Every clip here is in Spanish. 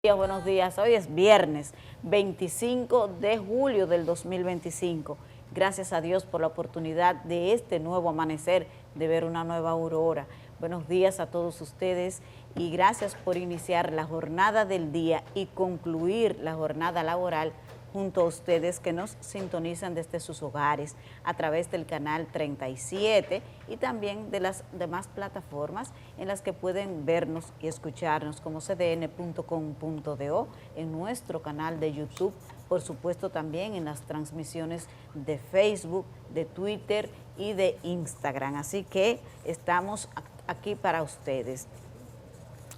Buenos días. Hoy es viernes 25 de julio del 2025. Gracias a Dios por la oportunidad de este nuevo amanecer, de ver una nueva aurora. Buenos días a todos ustedes y gracias por iniciar la jornada del día y concluir la jornada laboral junto a ustedes que nos sintonizan desde sus hogares a través del canal 37 y también de las demás plataformas en las que pueden vernos y escucharnos como cdn.com.do, en nuestro canal de YouTube, por supuesto también en las transmisiones de Facebook, de Twitter y de Instagram. Así que estamos aquí para ustedes.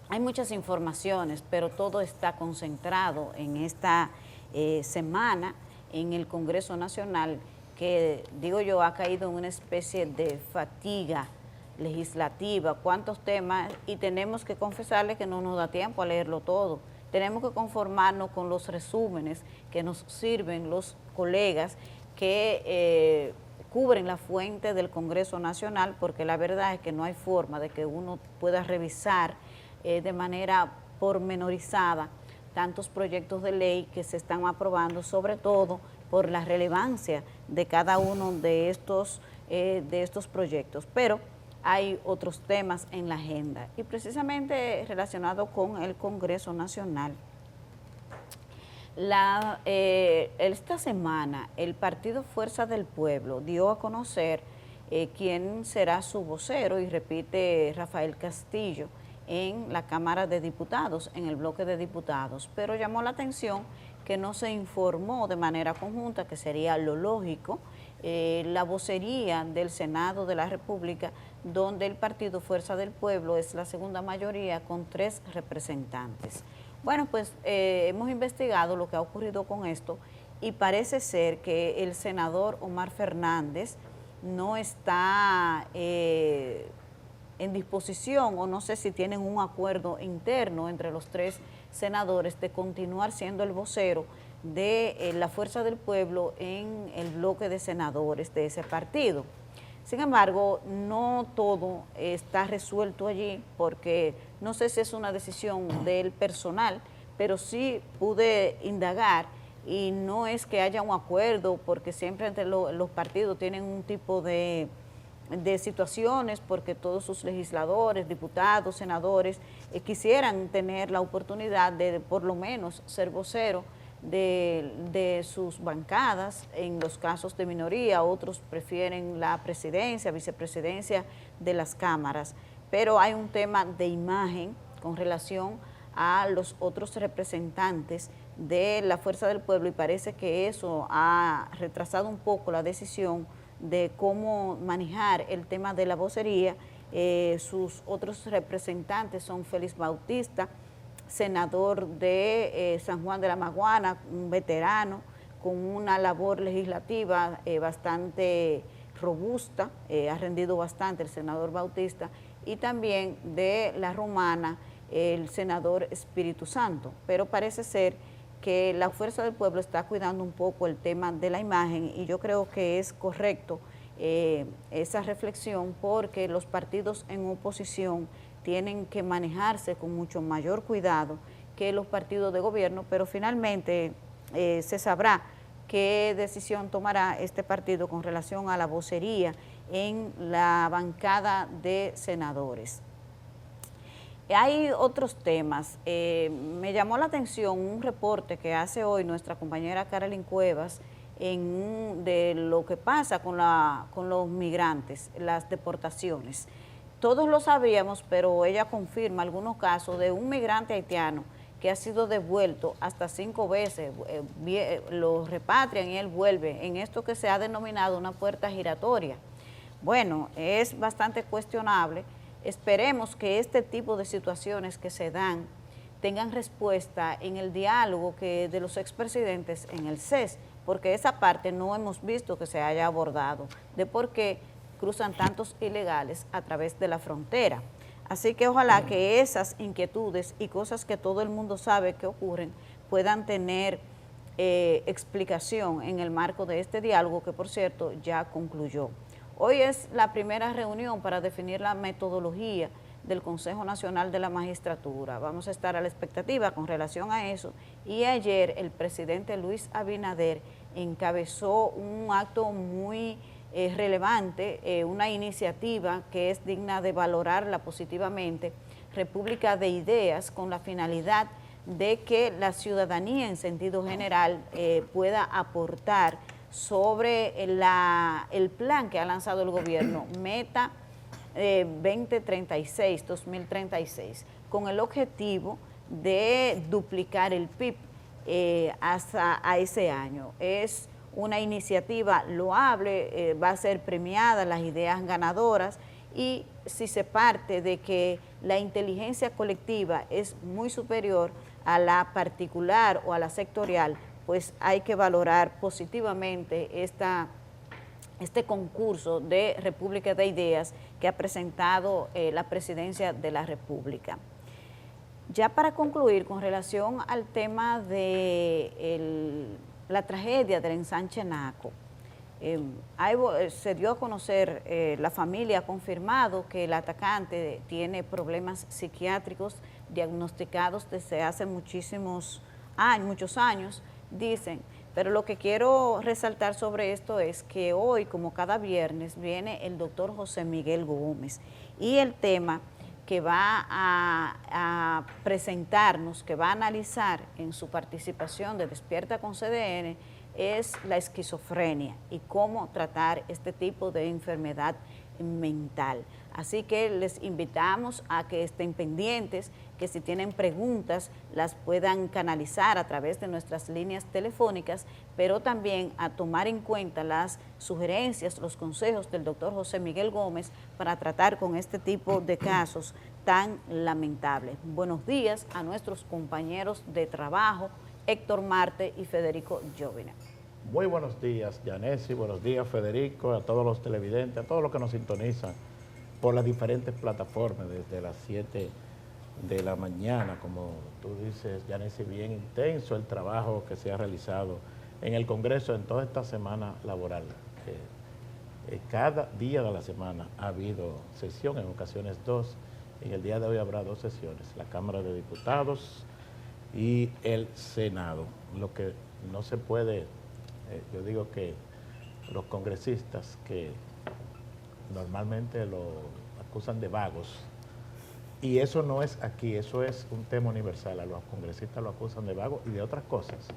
Hay muchas informaciones, pero todo está concentrado en esta semana en el Congreso Nacional, que digo yo ha caído en una especie de fatiga legislativa, cuántos temas, y tenemos que confesarle que no nos da tiempo a leerlo todo. Tenemos que conformarnos con los resúmenes que nos sirven los colegas que cubren la fuente del Congreso Nacional, porque la verdad es que no hay forma de que uno pueda revisar de manera pormenorizada tantos proyectos de ley que se están aprobando, sobre todo por la relevancia de cada uno de estos proyectos. Pero hay otros temas en la agenda y precisamente relacionado con el Congreso Nacional. Esta semana el partido Fuerza del Pueblo dio a conocer quién será su vocero, y repite Rafael Castillo en la Cámara de Diputados, en el bloque de diputados, pero llamó la atención que no se informó de manera conjunta, que sería lo lógico, la vocería del Senado de la República, donde el partido Fuerza del Pueblo es la segunda mayoría con 3 representantes. Bueno, pues hemos investigado lo que ha ocurrido con esto y parece ser que el senador Omar Fernández no está en disposición, o no sé si tienen un acuerdo interno entre los 3 senadores de continuar siendo el vocero de la Fuerza del Pueblo en el bloque de senadores de ese partido. Sin embargo, no todo está resuelto allí, porque no sé si es una decisión del personal, pero sí pude indagar y no es que haya un acuerdo, porque siempre entre los partidos tienen un tipo de situaciones, porque todos sus legisladores, diputados, senadores quisieran tener la oportunidad de por lo menos ser vocero de sus bancadas en los casos de minoría. Otros prefieren la presidencia, vicepresidencia de las cámaras, pero hay un tema de imagen con relación a los otros representantes de la Fuerza del Pueblo, y parece que eso ha retrasado un poco la decisión de cómo manejar el tema de la vocería. Sus otros representantes son Félix Bautista, senador de San Juan de la Maguana, un veterano con una labor legislativa bastante robusta, ha rendido bastante el senador Bautista, y también de La Romana, el senador Espíritu Santo. Pero parece ser que la Fuerza del Pueblo está cuidando un poco el tema de la imagen, y yo creo que es correcto esa reflexión, porque los partidos en oposición tienen que manejarse con mucho mayor cuidado que los partidos de gobierno, pero finalmente se sabrá qué decisión tomará este partido con relación a la vocería en la bancada de senadores. Hay otros temas. Me llamó la atención un reporte que hace hoy nuestra compañera Carolyn Cuevas de lo que pasa con los migrantes, las deportaciones. Todos lo sabíamos, pero ella confirma algunos casos de un migrante haitiano que ha sido devuelto hasta 5 veces, lo repatrian y él vuelve, en esto que se ha denominado una puerta giratoria. Bueno, es bastante cuestionable. Esperemos que este tipo de situaciones que se dan tengan respuesta en el diálogo de los expresidentes en el CES, porque esa parte no hemos visto que se haya abordado, de por qué cruzan tantos ilegales a través de la frontera. Así que ojalá que esas inquietudes y cosas que todo el mundo sabe que ocurren puedan tener explicación en el marco de este diálogo, que por cierto ya concluyó. Hoy es la primera reunión para definir la metodología del Consejo Nacional de la Magistratura. Vamos a estar a la expectativa con relación a eso. Y ayer el presidente Luis Abinader encabezó un acto muy relevante, una iniciativa que es digna de valorarla positivamente, República de Ideas, con la finalidad de que la ciudadanía en sentido general pueda aportar sobre el plan que ha lanzado el gobierno, Meta 2036, con el objetivo de duplicar el PIB hasta a ese año. Es una iniciativa loable, va a ser premiada las ideas ganadoras, y si se parte de que la inteligencia colectiva es muy superior a la particular o a la sectorial, pues hay que valorar positivamente este concurso de República de Ideas que ha presentado la Presidencia de la República. Ya para concluir, con relación al tema de la tragedia del ensanche Naco, se dio a conocer, la familia ha confirmado que el atacante tiene problemas psiquiátricos diagnosticados desde hace muchos años, dicen. Pero lo que quiero resaltar sobre esto es que hoy, como cada viernes, viene el doctor José Miguel Gómez, y el tema que va a presentarnos, que va a analizar en su participación de Despierta con CDN, es la esquizofrenia y cómo tratar este tipo de enfermedad mental. Así que les invitamos a que estén pendientes, que si tienen preguntas las puedan canalizar a través de nuestras líneas telefónicas, pero también a tomar en cuenta las sugerencias, los consejos del doctor José Miguel Gómez para tratar con este tipo de casos tan lamentables. Buenos días a nuestros compañeros de trabajo, Héctor Marte y Federico Jovina. Muy buenos días, Yanesi, buenos días, Federico, a todos los televidentes, a todos los que nos sintonizan por las diferentes plataformas desde las 7 de la mañana. Como tú dices, Yanesi, bien intenso el trabajo que se ha realizado en el Congreso en toda esta semana laboral. Cada día de la semana ha habido sesión, en ocasiones 2, en el día de hoy habrá 2 sesiones, la Cámara de Diputados y el Senado. Lo que no se puede, yo digo que los congresistas que normalmente lo acusan de vagos, y eso no es aquí, eso es un tema universal, a los congresistas lo acusan de vagos y de otras cosas,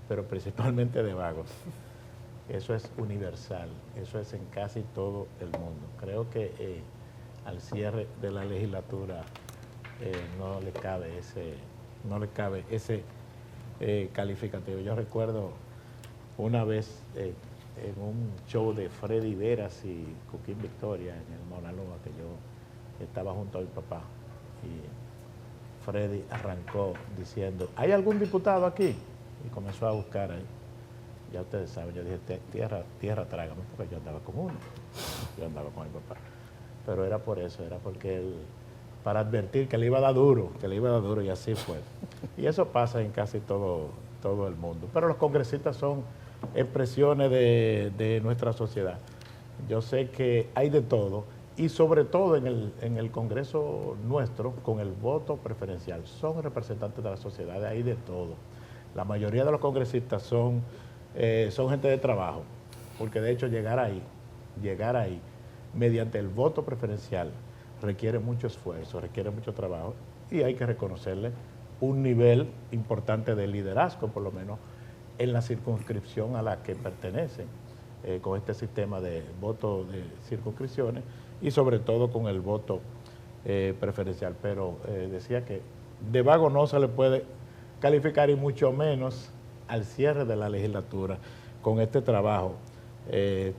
pero principalmente de vagos. Eso es universal, eso es en casi todo el mundo. Creo que al cierre de la legislatura no le cabe ese calificativo. Yo recuerdo una vez en un show de Freddy Veras y Coquín Victoria en el Mauna Loa, que yo estaba junto a mi papá, y Freddy arrancó diciendo, ¿hay algún diputado aquí? Y comenzó a buscar ahí. Ya ustedes saben, yo dije, tierra trágame, porque yo andaba con uno, yo andaba con mi papá. Pero era por eso, era porque él, para advertir que le iba a dar duro, y así fue. Y eso pasa en casi todo el mundo. Pero los congresistas son expresiones de nuestra sociedad. Yo sé que hay de todo, y sobre todo en el Congreso nuestro, con el voto preferencial, son representantes de la sociedad, hay de todo. La mayoría de los congresistas son gente de trabajo, porque de hecho llegar ahí, mediante el voto preferencial, requiere mucho esfuerzo, requiere mucho trabajo, y hay que reconocerle un nivel importante de liderazgo, por lo menos en la circunscripción a la que pertenecen, con este sistema de voto de circunscripciones y sobre todo con el voto preferencial. Pero decía que de vago no se le puede calificar, y mucho menos al cierre de la legislatura con este trabajo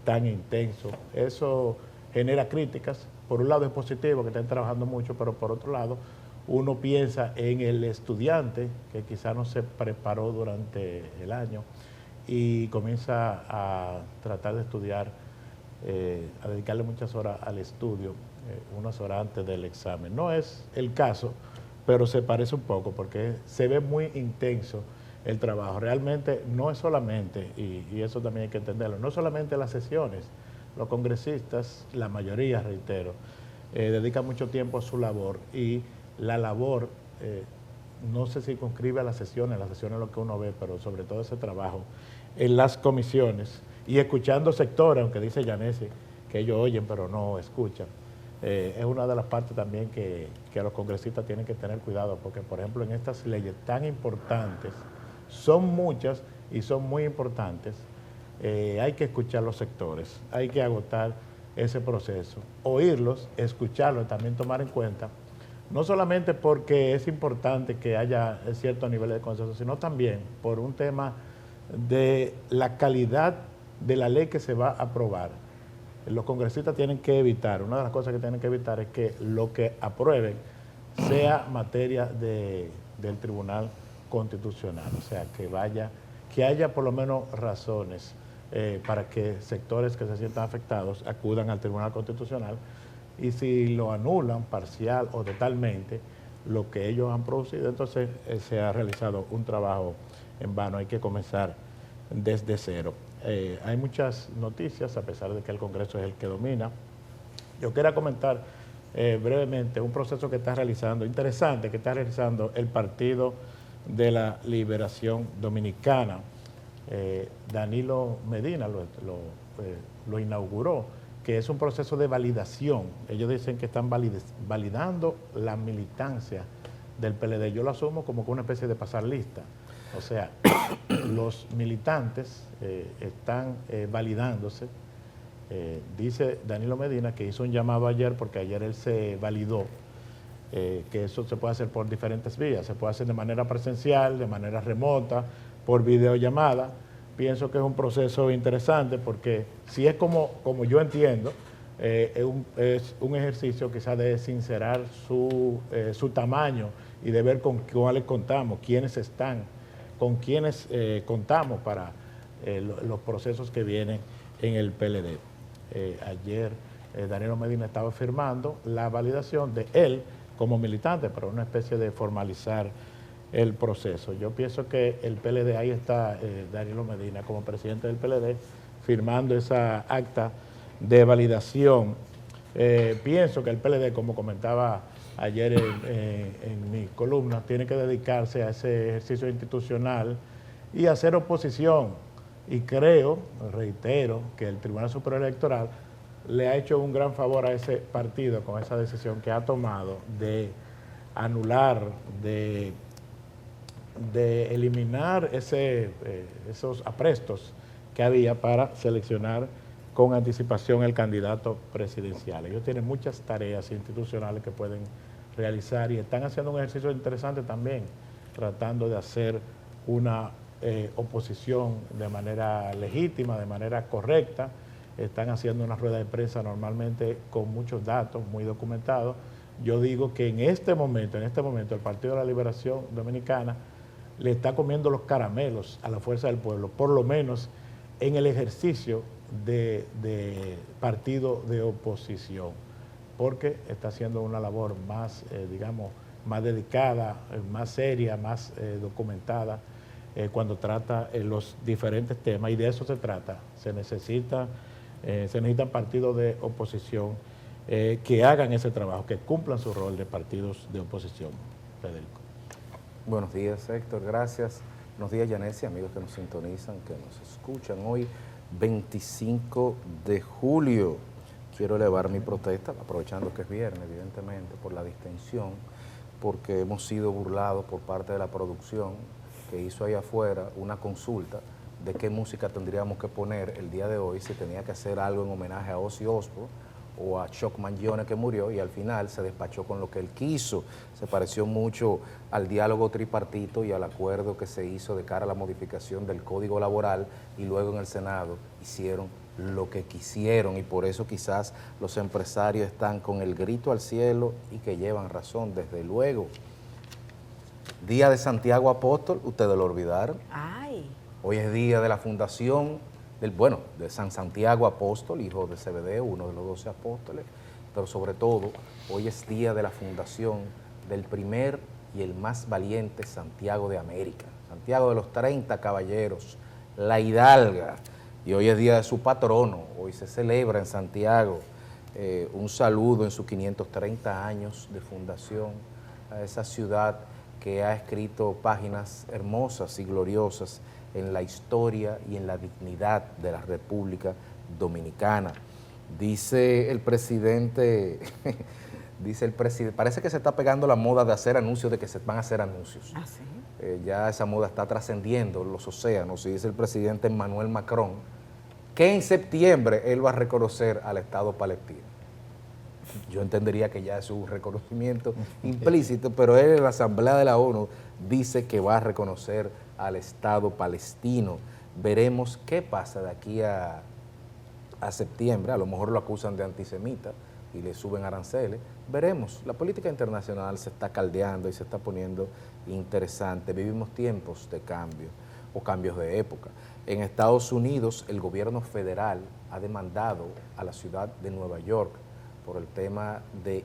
tan intenso. Eso genera críticas. Por un lado es positivo que estén trabajando mucho, pero por otro lado uno piensa en el estudiante que quizá no se preparó durante el año y comienza a tratar de estudiar, a dedicarle muchas horas al estudio, unas horas antes del examen. No es el caso, pero se parece un poco porque se ve muy intenso el trabajo. Realmente no es solamente, y eso también hay que entenderlo, no solamente las sesiones. Los congresistas, la mayoría, reitero, dedica mucho tiempo a su labor y la labor no se circunscribe a las sesiones es lo que uno ve, pero sobre todo ese trabajo en las comisiones y escuchando sectores, aunque dice Yanesi que ellos oyen pero no escuchan. Es una de las partes también que los congresistas tienen que tener cuidado, porque por ejemplo en estas leyes tan importantes, son muchas y son muy importantes, hay que escuchar los sectores, hay que agotar ese proceso, oírlos, escucharlos, también tomar en cuenta, no solamente porque es importante que haya cierto nivel de consenso, sino también por un tema de la calidad de la ley que se va a aprobar. Los congresistas tienen que evitar, una de las cosas que tienen que evitar es que lo que aprueben sea materia del Tribunal Constitucional, o sea, que haya por lo menos razones para que sectores que se sientan afectados acudan al Tribunal Constitucional, y si lo anulan parcial o totalmente lo que ellos han producido, entonces se ha realizado un trabajo en vano, hay que comenzar desde cero. Hay muchas noticias, a pesar de que el Congreso es el que domina. Yo quería comentar brevemente un proceso que está realizando, interesante, que está realizando el Partido de la Liberación Dominicana. Danilo Medina lo inauguró, que es un proceso de validación. Ellos dicen que están validando la militancia del PLD. Yo lo asumo como que una especie de pasar lista. O sea, los militantes están validándose. Dice Danilo Medina que hizo un llamado ayer, porque ayer él se validó, que eso se puede hacer por diferentes vías. Se puede hacer de manera presencial, de manera remota, por videollamada. Pienso que es un proceso interesante porque si es como yo entiendo, es un ejercicio quizás de sincerar su tamaño y de ver con cuáles contamos, quiénes están, con quiénes contamos para los procesos que vienen en el PLD. Ayer Danilo Medina estaba firmando la validación de él como militante, pero una especie de formalizar el proceso. Yo pienso que el PLD, ahí está Danilo Medina como presidente del PLD, firmando esa acta de validación. Pienso que el PLD, como comentaba ayer en mi columna, tiene que dedicarse a ese ejercicio institucional y hacer oposición. Y creo, reitero, que el Tribunal Superior Electoral le ha hecho un gran favor a ese partido con esa decisión que ha tomado de anular, de eliminar esos aprestos que había para seleccionar con anticipación el candidato presidencial. Ellos tienen muchas tareas institucionales que pueden realizar y están haciendo un ejercicio interesante también, tratando de hacer una oposición de manera legítima, de manera correcta. Están haciendo una rueda de prensa normalmente con muchos datos, muy documentados. Yo digo que en este momento el Partido de la Liberación Dominicana le está comiendo los caramelos a la fuerza del pueblo, por lo menos en el ejercicio de partido de oposición, porque está haciendo una labor más, más dedicada, más seria, más documentada, cuando trata los diferentes temas, y de eso se trata. Se necesitan partidos de oposición que hagan ese trabajo, que cumplan su rol de partidos de oposición. Federico. Buenos días, Héctor, gracias. Buenos días, Yanesi, amigos que nos sintonizan, que nos escuchan. Hoy, 25 de julio, quiero elevar mi protesta, aprovechando que es viernes, evidentemente, por la distensión, porque hemos sido burlados por parte de la producción que hizo ahí afuera una consulta de qué música tendríamos que poner el día de hoy, si tenía que hacer algo en homenaje a Ozzy Osbourne o a Chuck Mangione, que murió, y al final se despachó con lo que él quiso. Se pareció mucho al diálogo tripartito y al acuerdo que se hizo de cara a la modificación del Código Laboral, y luego en el Senado hicieron lo que quisieron, y por eso quizás los empresarios están con el grito al cielo, y que llevan razón, desde luego. Día de Santiago Apóstol, ustedes lo olvidaron. Ay. Hoy es día de la fundación de San Santiago Apóstol, hijo de CBD, uno de los 12 apóstoles, pero sobre todo, hoy es día de la fundación del primer y el más valiente Santiago de América, Santiago de los 30 caballeros, la hidalga, y hoy es día de su patrono. Hoy se celebra en Santiago un saludo en sus 530 años de fundación a esa ciudad que ha escrito páginas hermosas y gloriosas en la historia y en la dignidad de la República Dominicana. Dice el presidente, parece que se está pegando la moda de hacer anuncios, de que se van a hacer anuncios. ¿Ah, sí? Ya esa moda está trascendiendo los océanos, y dice el presidente Emmanuel Macron que en septiembre él va a reconocer al Estado palestino. Yo entendería que ya es un reconocimiento implícito, pero él en la Asamblea de la ONU dice que va a reconocer al Estado palestino. Veremos qué pasa de aquí a septiembre. A lo mejor lo acusan de antisemita y le suben aranceles. Veremos. La política internacional se está caldeando y se está poniendo interesante. Vivimos tiempos de cambio o cambios de época. En Estados Unidos, el gobierno federal ha demandado a la ciudad de Nueva York por el tema de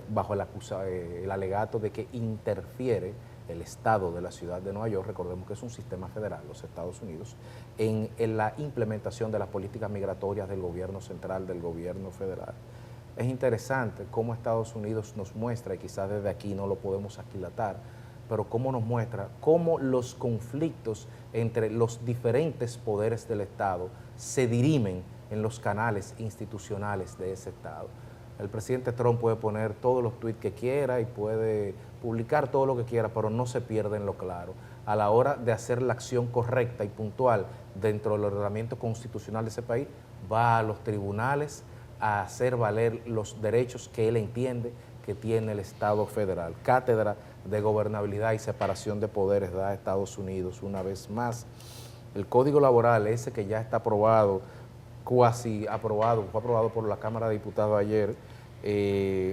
bajo el alegato de que interfiere el Estado de la ciudad de Nueva York, recordemos que es un sistema federal, los Estados Unidos, en la implementación de las políticas migratorias del gobierno central, del gobierno federal. Es interesante cómo Estados Unidos nos muestra, y quizás desde aquí no lo podemos aquilatar, pero cómo nos muestra cómo los conflictos entre los diferentes poderes del Estado se dirimen en los canales institucionales de ese Estado. El presidente Trump puede poner todos los tweets que quiera y puede publicar todo lo que quiera, pero no se pierde en lo claro. A la hora de hacer la acción correcta y puntual dentro del ordenamiento constitucional de ese país, va a los tribunales a hacer valer los derechos que él entiende que tiene el Estado federal. Cátedra de gobernabilidad y separación de poderes da a Estados Unidos una vez más. El Código Laboral, ese que ya está aprobado, cuasi aprobado, fue aprobado por la Cámara de Diputados ayer,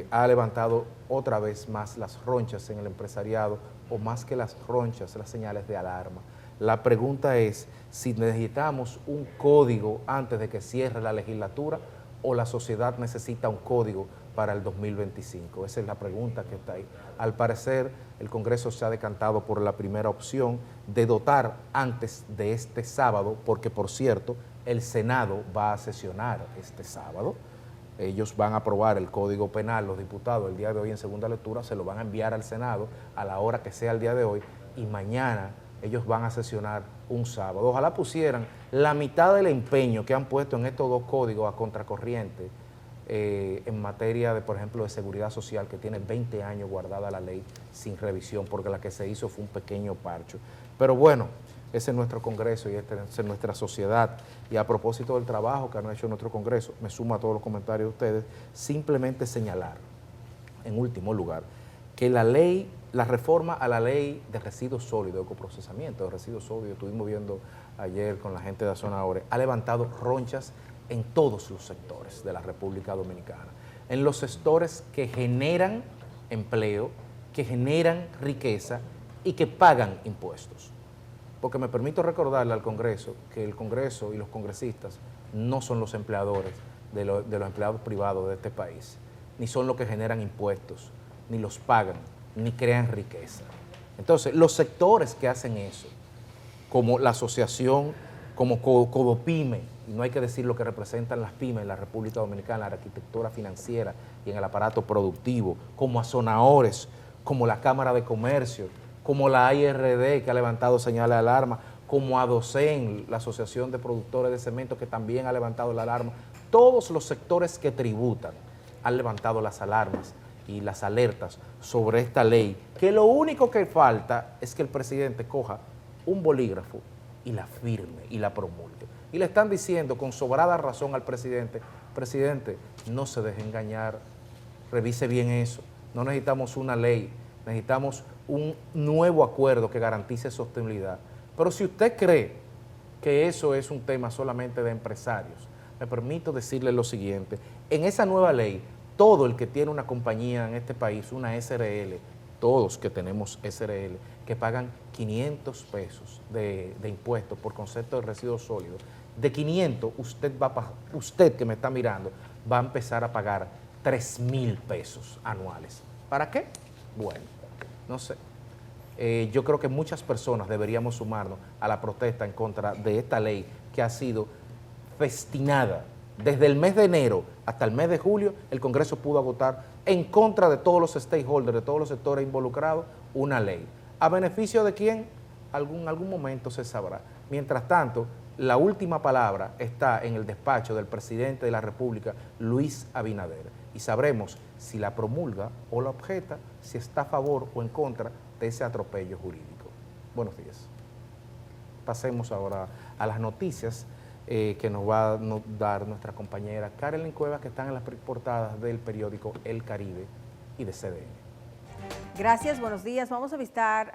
ha levantado otra vez más las ronchas en el empresariado, o más que las ronchas, las señales de alarma. La pregunta es si necesitamos un código antes de que cierre la legislatura, o la sociedad necesita un código para el 2025. Esa es la pregunta que está ahí. Al parecer, el Congreso se ha decantado por la primera opción de dotar antes de este sábado, porque por cierto, el Senado va a sesionar este sábado. Ellos van a aprobar el Código Penal, los diputados, el día de hoy en segunda lectura, se lo van a enviar al Senado a la hora que sea el día de hoy, y mañana ellos van a sesionar un sábado. Ojalá pusieran la mitad del empeño que han puesto en estos dos códigos a contracorriente en materia de, por ejemplo, de seguridad social, que tiene 20 años guardada la ley sin revisión, porque la que se hizo fue un pequeño parcho. Pero bueno, ese es nuestro Congreso y esta es nuestra sociedad. Y a propósito del trabajo que han hecho nuestro Congreso, me sumo a todos los comentarios de ustedes, simplemente señalar, en último lugar, que la reforma a la ley de residuos sólidos, de coprocesamiento de residuos sólidos, estuvimos viendo ayer con la gente de la zona Ore, ha levantado ronchas en todos los sectores de la República Dominicana. En los sectores que generan empleo, que generan riqueza y que pagan impuestos. Porque me permito recordarle al Congreso que el Congreso y los congresistas no son los empleadores de los empleados privados de este país, ni son los que generan impuestos, ni los pagan, ni crean riqueza. Entonces, los sectores que hacen eso, como la asociación, como Codopyme, y no hay que decir lo que representan las pymes en la República Dominicana, en la arquitectura financiera y en el aparato productivo, como Azonahores, como la Cámara de Comercio, como la IRD, que ha levantado señales de alarma, como ADOCEN, la Asociación de Productores de Cemento, que también ha levantado la alarma. Todos los sectores que tributan han levantado las alarmas y las alertas sobre esta ley, que lo único que falta es que el presidente coja un bolígrafo y la firme y la promulgue. Y le están diciendo con sobrada razón al presidente, presidente, no se deje engañar, revise bien eso, no necesitamos una ley, necesitamos un nuevo acuerdo que garantice sostenibilidad. Pero si usted cree que eso es un tema solamente de empresarios, me permito decirle lo siguiente, en esa nueva ley, todo el que tiene una compañía en este país, una SRL, todos que tenemos SRL, que pagan 500 pesos de impuestos por concepto de residuos sólidos, de 500 usted que me está mirando va a empezar a pagar 3,000 pesos anuales. ¿Para qué? Bueno, no sé. Yo creo que muchas personas deberíamos sumarnos a la protesta en contra de esta ley que ha sido festinada Desde el mes de enero hasta el mes de julio, el Congreso pudo agotar en contra de todos los stakeholders, de todos los sectores involucrados, una ley. ¿A beneficio de quién? Algún momento se sabrá. Mientras tanto, la última palabra está en el despacho del presidente de la República, Luis Abinader, y sabremos si la promulga o la objeta, si está a favor o en contra de ese atropello jurídico. Buenos días. Pasemos ahora a las noticias que nos va a dar nuestra compañera Carolyn Cuevas, que están en las portadas del periódico El Caribe y de CDN. Gracias, buenos días. Vamos a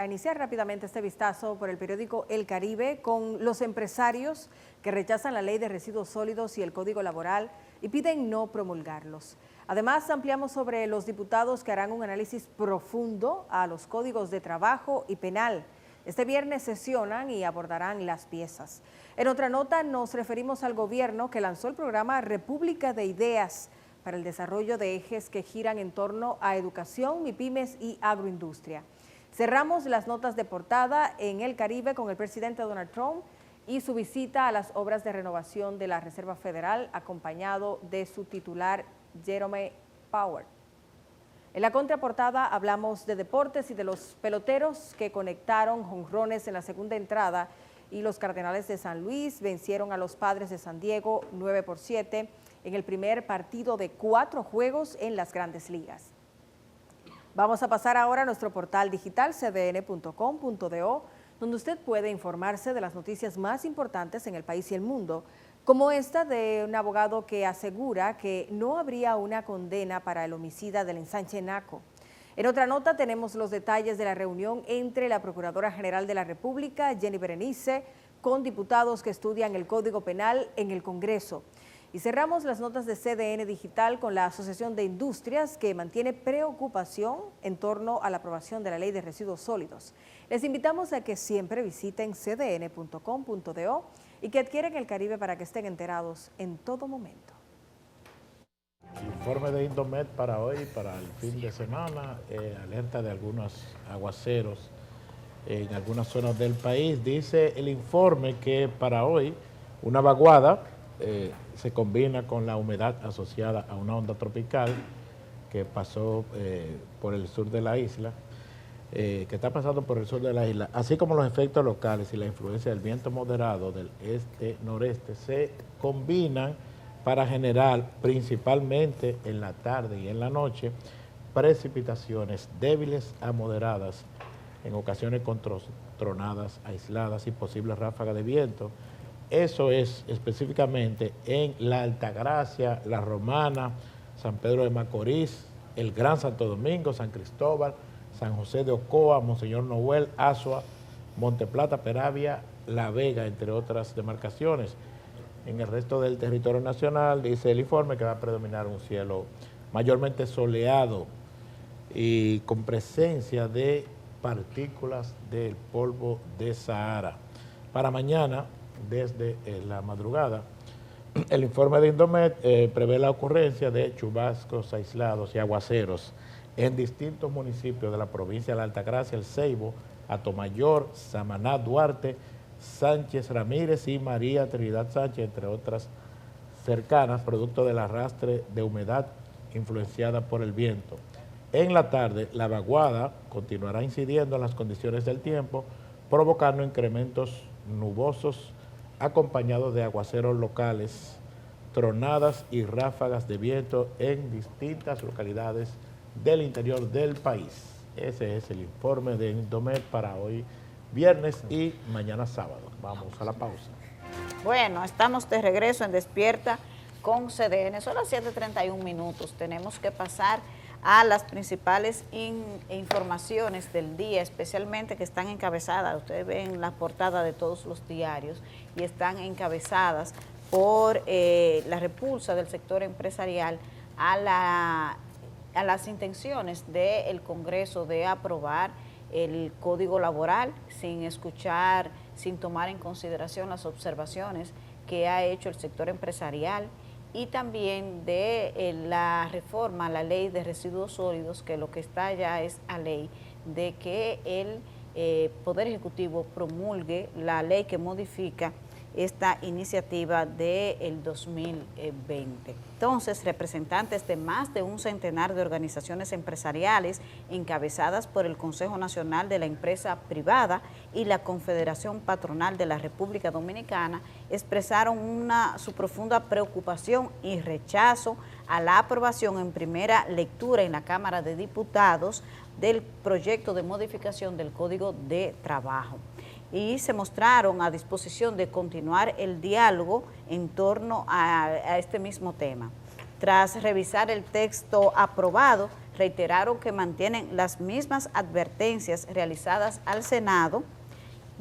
iniciar rápidamente este vistazo por el periódico El Caribe con los empresarios que rechazan la ley de residuos sólidos y el Código Laboral y piden no promulgarlos. Además, ampliamos sobre los diputados que harán un análisis profundo a los códigos de trabajo y penal. Este viernes sesionan y abordarán las piezas. En otra nota nos referimos al gobierno que lanzó el programa República de Ideas para el desarrollo de ejes que giran en torno a educación, MIPYMES y agroindustria. Cerramos las notas de portada en El Caribe con el presidente Donald Trump y su visita a las obras de renovación de la Reserva Federal, acompañado de su titular Jerome Powell. En la contraportada hablamos de deportes y de los peloteros que conectaron jonrones en la segunda entrada y los Cardenales de San Luis vencieron a los Padres de San Diego 9-7 en el primer partido de 4 juegos en las Grandes Ligas. Vamos a pasar ahora a nuestro portal digital cdn.com.do, donde usted puede informarse de las noticias más importantes en el país y el mundo, como esta de un abogado que asegura que no habría una condena para el homicida del ensanche Naco. En otra nota tenemos los detalles de la reunión entre la Procuradora General de la República, Jenny Berenice, con diputados que estudian el Código Penal en el Congreso. Y cerramos las notas de CDN Digital con la Asociación de Industrias, que mantiene preocupación en torno a la aprobación de la Ley de Residuos Sólidos. Les invitamos a que siempre visiten cdn.com.do y que adquieran El Caribe para que estén enterados en todo momento. El informe de Indomet para hoy, para el fin de semana, alerta de algunos aguaceros en algunas zonas del país. Dice el informe que para hoy una vaguada se combina con la humedad asociada a una onda tropical que pasó por el sur de la isla, que está pasando por el sur de la isla, así como los efectos locales y la influencia del viento moderado del este-noreste se combinan para generar principalmente en la tarde y en la noche precipitaciones débiles a moderadas, en ocasiones con tronadas aisladas y posibles ráfagas de viento. Eso es específicamente en la Altagracia, La Romana, San Pedro de Macorís, el Gran Santo Domingo, San Cristóbal, San José de Ocoa, Monseñor Noel, Azua, Monteplata, Peravia, La Vega, entre otras demarcaciones. En el resto del territorio nacional, dice el informe, que va a predominar un cielo mayormente soleado y con presencia de partículas del polvo de Sahara. Para mañana, desde la madrugada, el informe de Indomet prevé la ocurrencia de chubascos aislados y aguaceros en distintos municipios de la provincia de la Altagracia, El Ceibo, Atomayor, Samaná, Duarte, Sánchez Ramírez y María Trinidad Sánchez, entre otras cercanas, producto del arrastre de humedad influenciada por el viento. En la tarde, la vaguada continuará incidiendo en las condiciones del tiempo, provocando incrementos nubosos acompañados de aguaceros locales, tronadas y ráfagas de viento en distintas localidades del interior del país. Ese es el informe de Indomet para hoy viernes y mañana sábado. Vamos a la pausa. Bueno, estamos de regreso en Despierta con CDN. Son las 7:31. Tenemos que pasar a las principales informaciones del día, especialmente que están encabezadas. Ustedes ven la portada de todos los diarios y están encabezadas por la repulsa del sector empresarial a las intenciones del Congreso de aprobar el Código Laboral sin escuchar, sin tomar en consideración las observaciones que ha hecho el sector empresarial, y también de la reforma a la Ley de Residuos Sólidos, que lo que está ya es a ley de que el Poder Ejecutivo promulgue la ley que modifica esta iniciativa del 2020. Entonces, representantes de más de un centenar de organizaciones empresariales encabezadas por el Consejo Nacional de la Empresa Privada y la Confederación Patronal de la República Dominicana expresaron su profunda preocupación y rechazo a la aprobación en primera lectura en la Cámara de Diputados del proyecto de modificación del Código de Trabajo, y se mostraron a disposición de continuar el diálogo en torno a este mismo tema. Tras revisar el texto aprobado, reiteraron que mantienen las mismas advertencias realizadas al Senado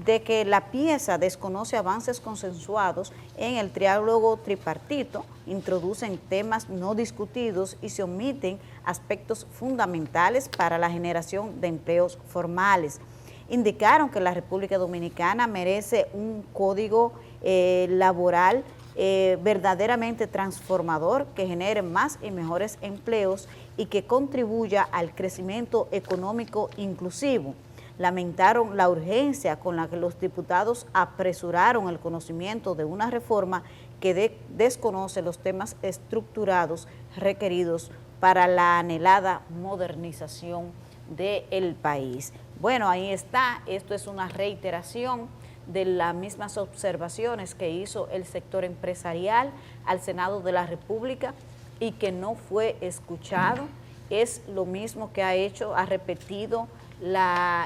de que la pieza desconoce avances consensuados en el diálogo tripartito, introducen temas no discutidos y se omiten aspectos fundamentales para la generación de empleos formales. Indicaron que la República Dominicana merece un código laboral verdaderamente transformador, que genere más y mejores empleos y que contribuya al crecimiento económico inclusivo. Lamentaron la urgencia con la que los diputados apresuraron el conocimiento de una reforma que desconoce los temas estructurados requeridos para la anhelada modernización del país. Bueno, ahí está, esto es una reiteración de las mismas observaciones que hizo el sector empresarial al Senado de la República y que no fue escuchado. Es lo mismo que ha repetido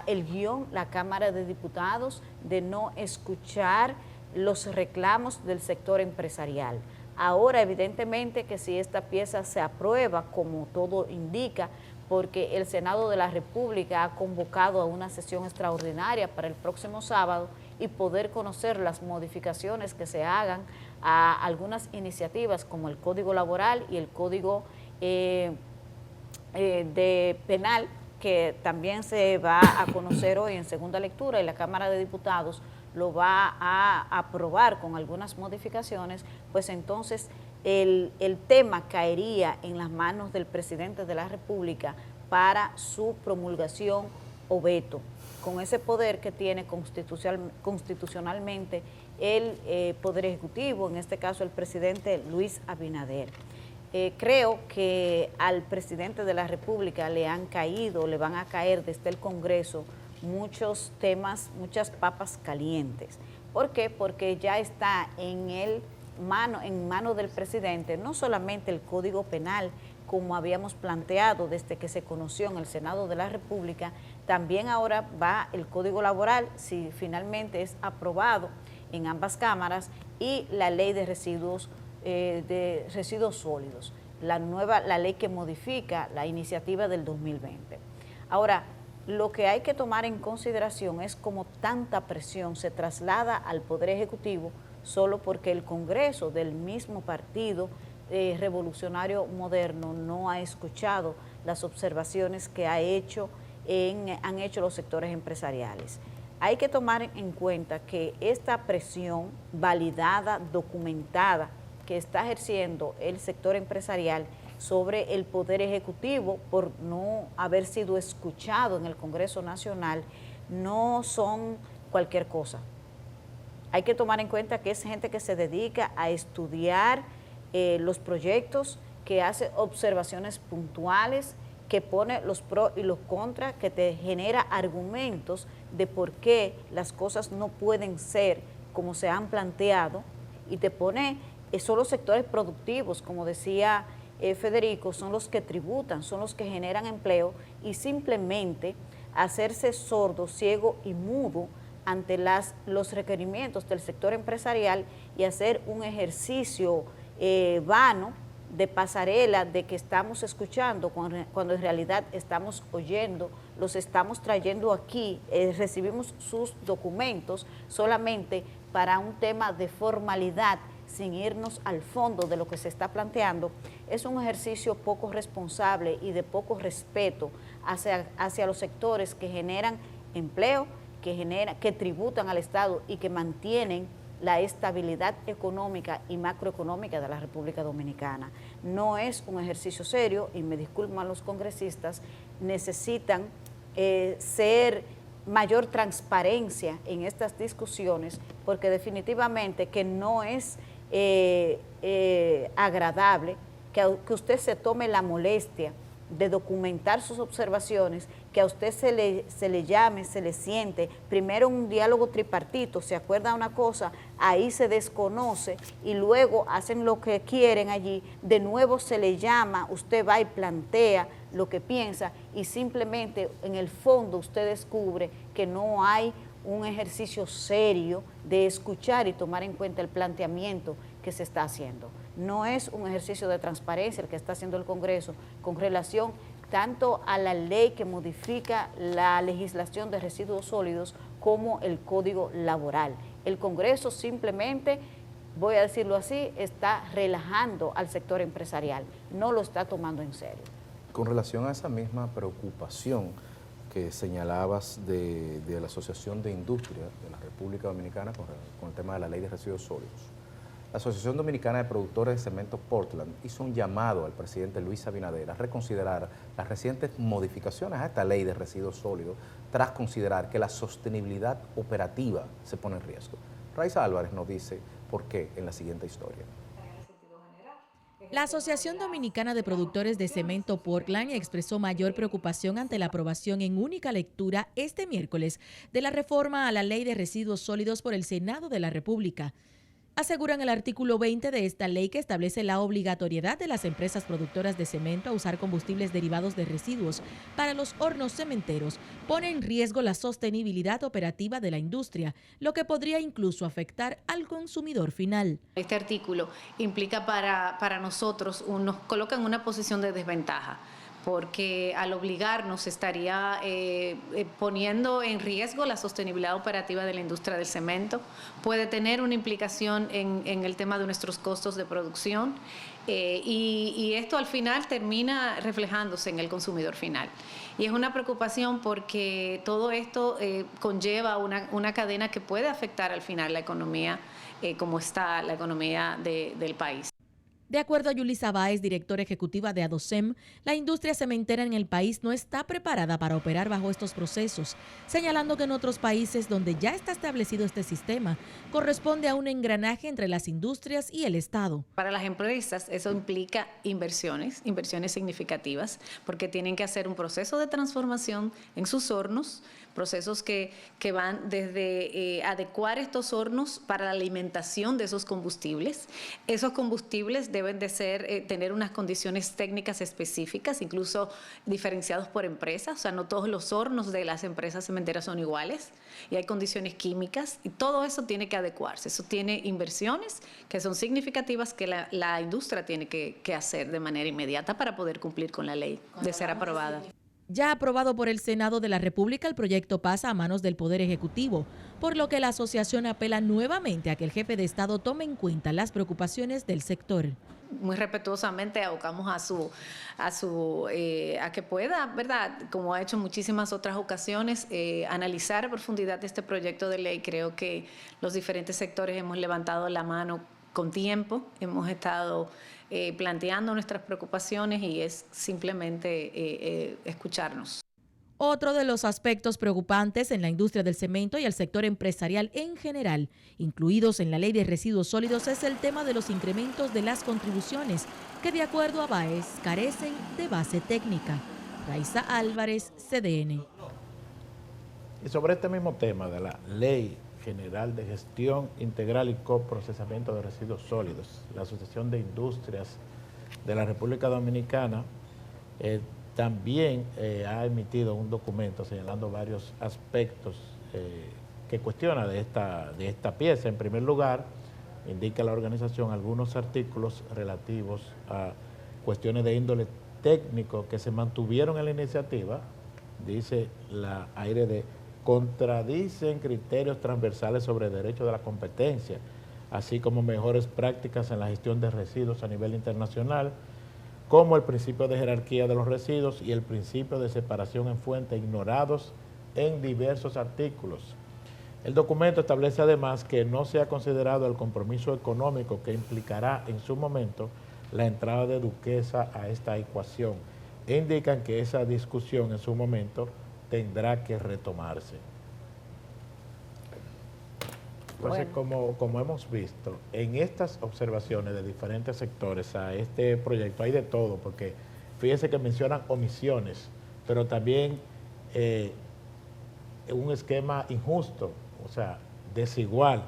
el guión, la Cámara de Diputados, de no escuchar los reclamos del sector empresarial. Ahora, evidentemente, que si esta pieza se aprueba, como todo indica, porque el Senado de la República ha convocado a una sesión extraordinaria para el próximo sábado y poder conocer las modificaciones que se hagan a algunas iniciativas como el Código Laboral y el Código de Penal, que también se va a conocer hoy en segunda lectura y la Cámara de Diputados lo va a aprobar con algunas modificaciones, pues entonces el tema caería en las manos del presidente de la República para su promulgación o veto, con ese poder que tiene constitucionalmente el Poder Ejecutivo, en este caso el presidente Luis Abinader. Creo que al presidente de la República le van a caer desde el Congreso muchos temas, muchas papas calientes. ¿Por qué? Porque ya está en mano del presidente no solamente el Código Penal, como habíamos planteado desde que se conoció en el Senado de la República, también ahora va el Código Laboral, si finalmente es aprobado en ambas cámaras, y la Ley de Residuos Sólidos, la ley que modifica la iniciativa del 2020. Ahora, lo que hay que tomar en consideración es cómo tanta presión se traslada al Poder Ejecutivo solo porque el Congreso del mismo Partido Revolucionario Moderno no ha escuchado las observaciones que han hecho los sectores empresariales. Hay que tomar en cuenta que esta presión validada, documentada, que está ejerciendo el sector empresarial sobre el Poder Ejecutivo por no haber sido escuchado en el Congreso Nacional, no son cualquier cosa. Hay que tomar en cuenta que es gente que se dedica a estudiar los proyectos, que hace observaciones puntuales, que pone los pros y los contras, que te genera argumentos de por qué las cosas no pueden ser como se han planteado, y te pone, son los sectores productivos, como decía Federico, son los que tributan, son los que generan empleo, y simplemente hacerse sordo, ciego y mudo ante los requerimientos del sector empresarial y hacer un ejercicio vano de pasarela de que estamos escuchando cuando en realidad estamos oyendo, los estamos trayendo aquí, recibimos sus documentos solamente para un tema de formalidad, sin irnos al fondo de lo que se está planteando. Es un ejercicio poco responsable y de poco respeto hacia los sectores que generan empleo, que tributan al Estado y que mantienen la estabilidad económica y macroeconómica de la República Dominicana. No es un ejercicio serio, y me disculpan los congresistas, necesitan ser mayor transparencia en estas discusiones, porque definitivamente que no es agradable que usted se tome la molestia de documentar sus observaciones, que a usted se le llame, se le siente, primero un diálogo tripartito, se acuerda una cosa, ahí se desconoce y luego hacen lo que quieren allí, de nuevo se le llama, usted va y plantea lo que piensa y simplemente en el fondo usted descubre que no hay un ejercicio serio de escuchar y tomar en cuenta el planteamiento que se está haciendo. No es un ejercicio de transparencia el que está haciendo el Congreso con relación tanto a la ley que modifica la legislación de residuos sólidos como el Código Laboral. El Congreso simplemente, voy a decirlo así, está relajando al sector empresarial, no lo está tomando en serio. Con relación a esa misma preocupación que señalabas de la Asociación de Industria de la República Dominicana con el tema de la ley de residuos sólidos, la Asociación Dominicana de Productores de Cemento Portland hizo un llamado al presidente Luis Abinader a reconsiderar las recientes modificaciones a esta ley de residuos sólidos tras considerar que la sostenibilidad operativa se pone en riesgo. Raiza Álvarez nos dice por qué en la siguiente historia. La Asociación Dominicana de Productores de Cemento Portland expresó mayor preocupación ante la aprobación en única lectura este miércoles de la reforma a la Ley de Residuos Sólidos por el Senado de la República. Aseguran el artículo 20 de esta ley que establece la obligatoriedad de las empresas productoras de cemento a usar combustibles derivados de residuos para los hornos cementeros pone en riesgo la sostenibilidad operativa de la industria, lo que podría incluso afectar al consumidor final. Este artículo implica para nosotros, nos coloca en una posición de desventaja, porque al obligarnos estaría poniendo en riesgo la sostenibilidad operativa de la industria del cemento, puede tener una implicación en el tema de nuestros costos de producción y esto al final termina reflejándose en el consumidor final. Y es una preocupación porque todo esto conlleva una cadena que puede afectar al final la economía, como está la economía del país. De acuerdo a Yulisa Báez, directora ejecutiva de ADOCEM, la industria cementera en el país no está preparada para operar bajo estos procesos, señalando que en otros países donde ya está establecido este sistema, corresponde a un engranaje entre las industrias y el Estado. Para las empresas eso implica inversiones significativas, porque tienen que hacer un proceso de transformación en sus hornos, procesos que van desde adecuar estos hornos para la alimentación de esos combustibles. Esos combustibles deben de tener unas condiciones técnicas específicas, incluso diferenciados por empresas, o sea, no todos los hornos de las empresas cementeras son iguales y hay condiciones químicas y todo eso tiene que adecuarse. Eso tiene inversiones que son significativas que la industria tiene que hacer de manera inmediata para poder cumplir con la ley de ser aprobada. Ya aprobado por el Senado de la República, el proyecto pasa a manos del Poder Ejecutivo, por lo que la asociación apela nuevamente a que el jefe de Estado tome en cuenta las preocupaciones del sector. Muy respetuosamente abocamos a que pueda, ¿verdad?, como ha hecho en muchísimas otras ocasiones, analizar a profundidad este proyecto de ley. Creo que los diferentes sectores hemos levantado la mano con tiempo, hemos estado planteando nuestras preocupaciones y es simplemente escucharnos. Otro de los aspectos preocupantes en la industria del cemento y el sector empresarial en general, incluidos en la Ley de Residuos Sólidos, es el tema de los incrementos de las contribuciones, que de acuerdo a Báez carecen de base técnica. Raiza Álvarez, CDN. Y sobre este mismo tema de la Ley General de Gestión Integral y Coprocesamiento de Residuos Sólidos, la Asociación de Industrias de la República Dominicana también ha emitido un documento señalando varios aspectos que cuestiona de esta pieza. En primer lugar, indica la organización algunos artículos relativos a cuestiones de índole técnico que se mantuvieron en la iniciativa, dice la ARD, contradicen criterios transversales sobre derecho de la competencia, así como mejores prácticas en la gestión de residuos a nivel internacional, como el principio de jerarquía de los residuos y el principio de separación en fuente, ignorados en diversos artículos. El documento establece además que no se ha considerado el compromiso económico que implicará en su momento la entrada de Duquesa a esta ecuación e indican que esa discusión en su momento tendrá que retomarse. Entonces, Bueno. como hemos visto, en estas observaciones de diferentes sectores a este proyecto hay de todo, porque fíjense que mencionan omisiones, pero también un esquema injusto, o sea, desigual.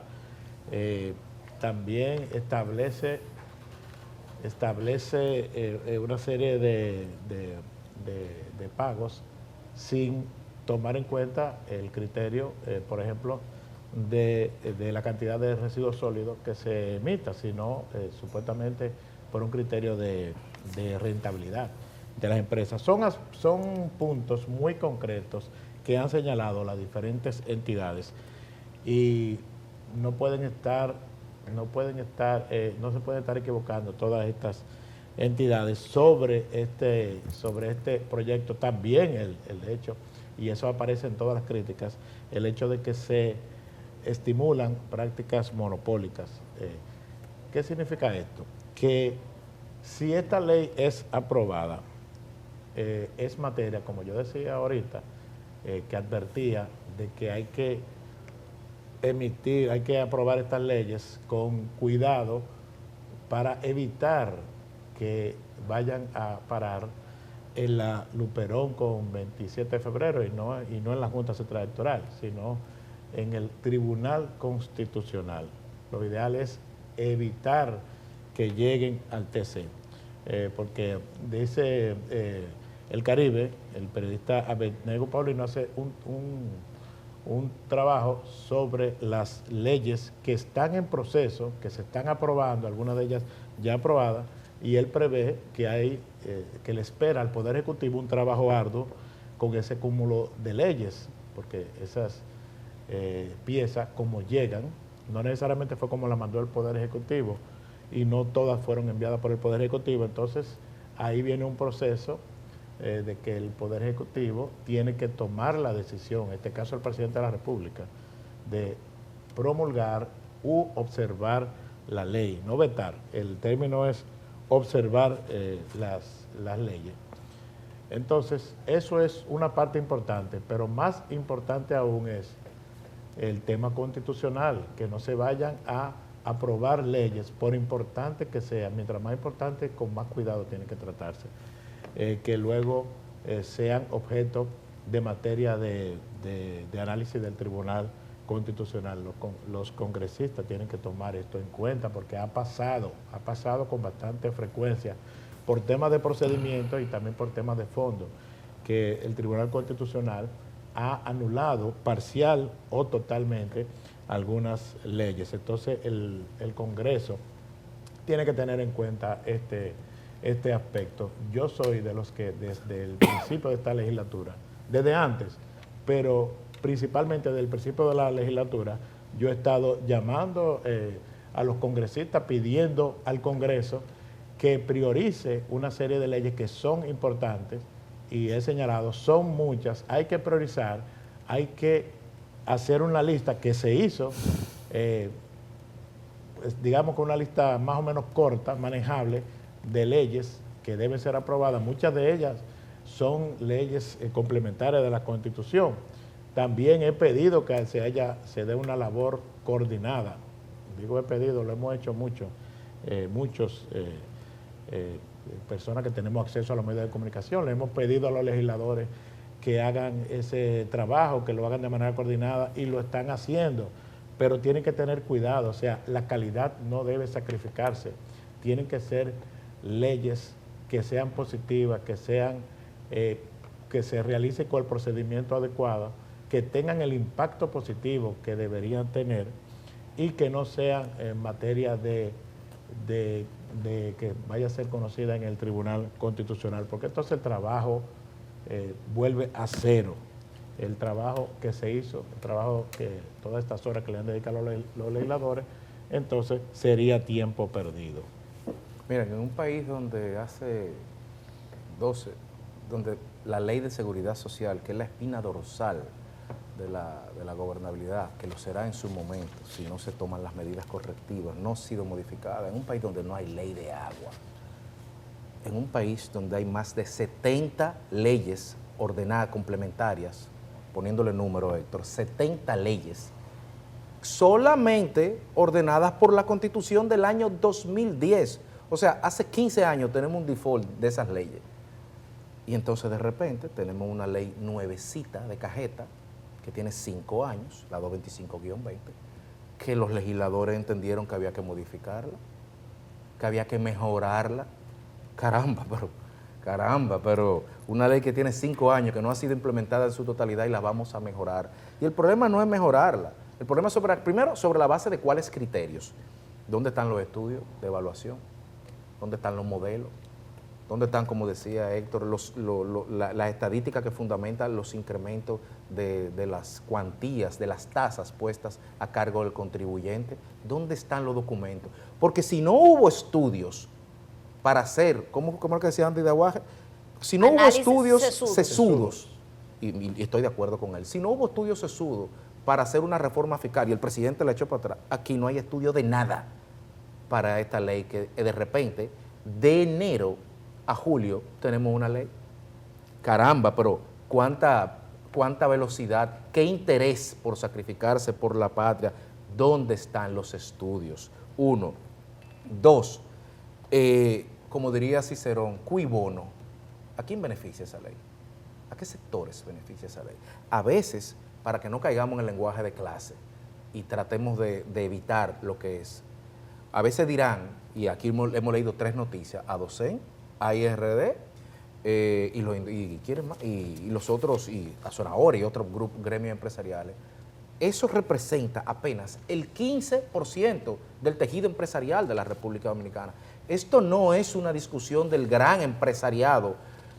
También establece una serie de pagos sin tomar en cuenta el criterio, por ejemplo, de la cantidad de residuos sólidos que se emita, sino supuestamente por un criterio de rentabilidad de las empresas. Son puntos muy concretos que han señalado las diferentes entidades y no se pueden estar equivocando todas estas entidades sobre este proyecto. También el hecho, y eso aparece en todas las críticas, el hecho de que se estimulan prácticas monopólicas. ¿Qué significa esto? Que si esta ley es aprobada, es materia, como yo decía ahorita, que advertía de que hay que aprobar estas leyes con cuidado para evitar que vayan a parar en la Luperón con 27 de febrero y no en la Junta Central Electoral, sino en el Tribunal Constitucional. Lo ideal es evitar que lleguen al TC, porque dice El Caribe, el periodista Abednego Paulino hace un trabajo sobre las leyes que están en proceso, que se están aprobando, algunas de ellas ya aprobadas, y él prevé que que le espera al Poder Ejecutivo un trabajo arduo con ese cúmulo de leyes, porque esas piezas, como llegan, no necesariamente fue como la mandó el Poder Ejecutivo, y no todas fueron enviadas por el Poder Ejecutivo. Entonces, ahí viene un proceso de que el Poder Ejecutivo tiene que tomar la decisión, en este caso el Presidente de la República, de promulgar u observar la ley, no vetar. El término es observar las leyes. Entonces, eso es una parte importante, pero más importante aún es el tema constitucional, que no se vayan a aprobar leyes, por importante que sean, mientras más importante, con más cuidado tienen que tratarse, que luego sean objeto de materia de análisis del Tribunal Constitucional. Los congresistas tienen que tomar esto en cuenta porque ha pasado con bastante frecuencia por temas de procedimiento y también por temas de fondo, que el Tribunal Constitucional ha anulado parcial o totalmente algunas leyes. Entonces el Congreso tiene que tener en cuenta este aspecto. Yo soy de los que desde el principio de esta legislatura, desde antes, pero principalmente desde el principio de la legislatura, yo he estado llamando a los congresistas, pidiendo al Congreso que priorice una serie de leyes que son importantes, y he señalado, son muchas, hay que priorizar, hay que hacer una lista que se hizo, digamos con una lista más o menos corta, manejable, de leyes que deben ser aprobadas. Muchas de ellas son leyes complementarias de la Constitución. También he pedido que se dé una labor coordinada. Digo he pedido, lo hemos hecho muchos personas que tenemos acceso a los medios de comunicación. Le hemos pedido a los legisladores que hagan ese trabajo, que lo hagan de manera coordinada, y lo están haciendo, pero tienen que tener cuidado, o sea, la calidad no debe sacrificarse. Tienen que ser leyes que sean positivas, que se realicen con el procedimiento adecuado, que tengan el impacto positivo que deberían tener y que no sean en materia de que vaya a ser conocida en el Tribunal Constitucional, porque entonces el trabajo vuelve a cero. El trabajo que se hizo, el trabajo que todas estas horas que le han dedicado los legisladores, entonces sería tiempo perdido. Miren, en un país donde donde la ley de seguridad social, que es la espina dorsal de la gobernabilidad, que lo será en su momento, si no se toman las medidas correctivas, no ha sido modificada, en un país donde no hay ley de agua, en un país donde hay más de 70 leyes ordenadas complementarias, poniéndole número, Héctor, 70 leyes solamente ordenadas por la Constitución del año 2010. O sea, hace 15 años tenemos un default de esas leyes. Y entonces de repente tenemos una ley nuevecita de cajeta que tiene 5 años, la 225-20, que los legisladores entendieron que había que modificarla, que había que mejorarla. Caramba, pero una ley que tiene 5 años, que no ha sido implementada en su totalidad y la vamos a mejorar. Y el problema no es mejorarla, el problema es primero sobre la base de cuáles criterios. ¿Dónde están los estudios de evaluación? ¿Dónde están los modelos? ¿Dónde están, como decía Héctor, las estadísticas que fundamentan los incrementos de las cuantías, de las tasas puestas a cargo del contribuyente? ¿Dónde están los documentos? Porque si no hubo estudios para hacer, ¿cómo es lo que decía Andy de Aguaje? Si no hubo estudios sesudos, y estoy de acuerdo con él, si no hubo estudios sesudos para hacer una reforma fiscal y el presidente la echó para atrás, aquí no hay estudio de nada para esta ley que de repente, de enero a julio, tenemos una ley. Caramba, pero cuánta velocidad, qué interés por sacrificarse por la patria. ¿Dónde están los estudios? 1. 2, como diría Cicerón, cui bono. ¿A quién beneficia esa ley? ¿A qué sectores beneficia esa ley? A veces, para que no caigamos en el lenguaje de clase y tratemos de evitar lo que es, a veces dirán, y aquí hemos leído 3 noticias, ADOCEN, AIRD y los otros, y Azonahora y otros grupos, gremios empresariales, eso representa apenas el 15% del tejido empresarial de la República Dominicana. Esto no es una discusión del gran empresariado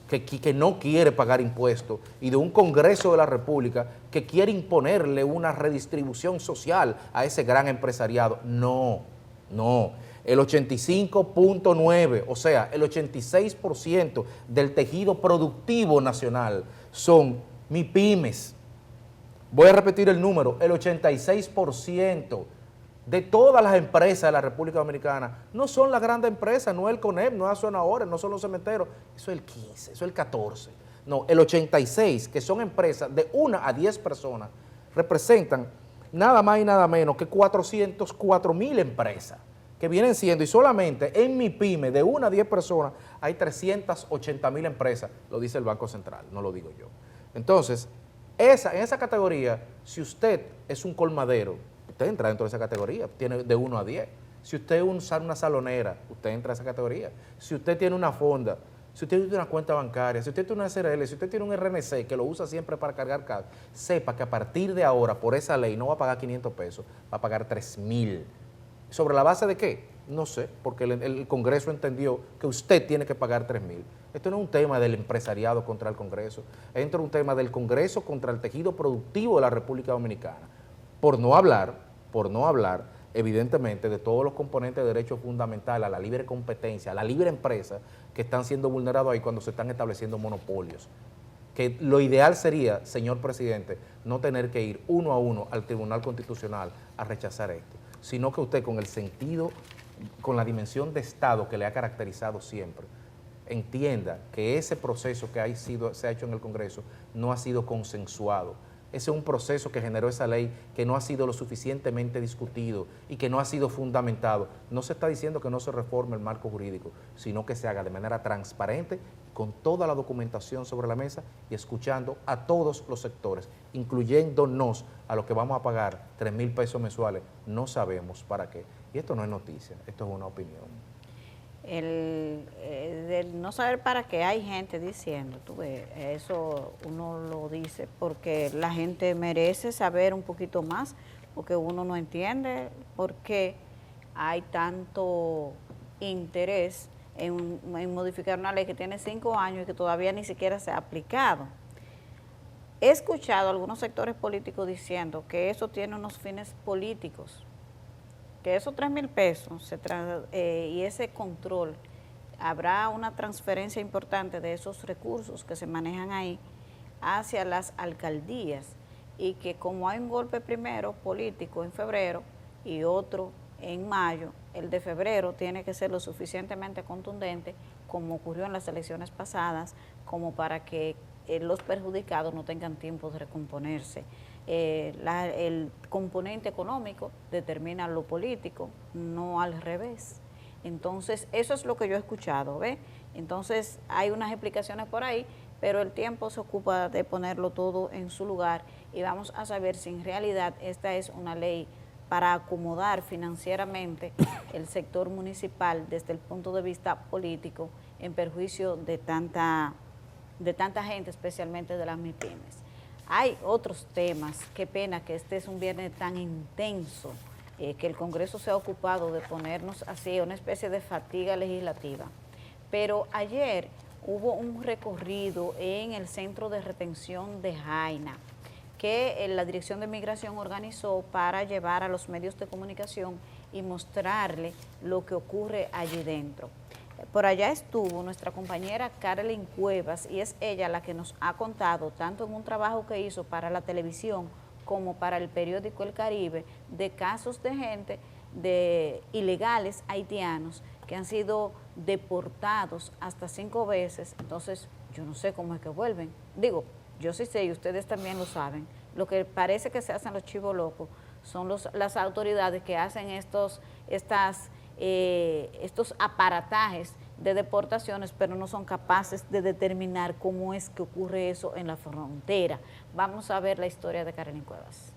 que no quiere pagar impuestos y de un Congreso de la República que quiere imponerle una redistribución social a ese gran empresariado. No. El 85.9, o sea, el 86% del tejido productivo nacional son MIPYMES. Voy a repetir el número, el 86% de todas las empresas de la República Dominicana no son las grandes empresas, no es el CONEP, no es Azonahora, no son los cementeros, eso es el 15, eso es el 14. No, el 86, que son empresas de 1 a 10 personas, representan nada más y nada menos que 404,000 empresas, que vienen siendo, y solamente en MIPYME, de 1 a 10 personas, hay 380,000 empresas, lo dice el Banco Central, no lo digo yo. Entonces, en esa categoría, si usted es un colmadero, usted entra dentro de esa categoría, tiene de 1 a 10. Si usted usa una salonera, usted entra a esa categoría. Si usted tiene una fonda, si usted tiene una cuenta bancaria, si usted tiene una SRL, si usted tiene un RNC que lo usa siempre para cargar cash, sepa que a partir de ahora, por esa ley, no va a pagar 500 pesos, va a pagar 3,000. ¿Sobre la base de qué? No sé, porque el Congreso entendió que usted tiene que pagar 3,000. Esto no es un tema del empresariado contra el Congreso, es un tema del Congreso contra el tejido productivo de la República Dominicana. Por no hablar, evidentemente, de todos los componentes de derechos fundamentales, a la libre competencia, a la libre empresa, que están siendo vulnerados ahí cuando se están estableciendo monopolios. Que lo ideal sería, señor presidente, no tener que ir uno a uno al Tribunal Constitucional a rechazar esto, sino que usted, con el sentido, con la dimensión de Estado que le ha caracterizado siempre, entienda que ese proceso que se ha hecho en el Congreso no ha sido consensuado. Ese es un proceso que generó esa ley que no ha sido lo suficientemente discutido y que no ha sido fundamentado. No se está diciendo que no se reforme el marco jurídico, sino que se haga de manera transparente, con toda la documentación sobre la mesa y escuchando a todos los sectores, incluyéndonos a los que vamos a pagar 3,000 pesos mensuales. No sabemos para qué. Y esto no es noticia, esto es una opinión. Del no saber para qué hay gente diciendo, tú ves, eso uno lo dice porque la gente merece saber un poquito más, porque uno no entiende por qué hay tanto interés en modificar una ley que tiene 5 años y que todavía ni siquiera se ha aplicado. He escuchado a algunos sectores políticos diciendo que eso tiene unos fines políticos, que esos 3,000 pesos y ese control, habrá una transferencia importante de esos recursos que se manejan ahí hacia las alcaldías, y que como hay un golpe primero político en febrero y otro en mayo, el de febrero tiene que ser lo suficientemente contundente, como ocurrió en las elecciones pasadas, como para que los perjudicados no tengan tiempo de recomponerse. el componente económico determina lo político, no al revés. Entonces, eso es lo que yo he escuchado, ¿ve? Entonces, hay unas explicaciones por ahí, pero el tiempo se ocupa de ponerlo todo en su lugar y vamos a saber si en realidad esta es una ley para acomodar financieramente el sector municipal desde el punto de vista político en perjuicio de tanta gente, especialmente de las MIPYMES. Hay otros temas, qué pena que este es un viernes tan intenso, que el Congreso se ha ocupado de ponernos así, una especie de fatiga legislativa. Pero ayer hubo un recorrido en el centro de retención de Jaina, que la Dirección de Migración organizó para llevar a los medios de comunicación y mostrarle lo que ocurre allí dentro. Por allá estuvo nuestra compañera Carolyn Cuevas y es ella la que nos ha contado, tanto en un trabajo que hizo para la televisión como para el periódico El Caribe, de casos de gente, de ilegales haitianos que han sido deportados hasta 5 veces. Entonces, yo no sé cómo es que vuelven. Digo, yo sí sé y ustedes también lo saben. Lo que parece que se hacen los chivos locos son las autoridades que hacen estos aparatajes de deportaciones, pero no son capaces de determinar cómo es que ocurre eso en la frontera. Vamos a ver la historia de Carolyn Cuevas.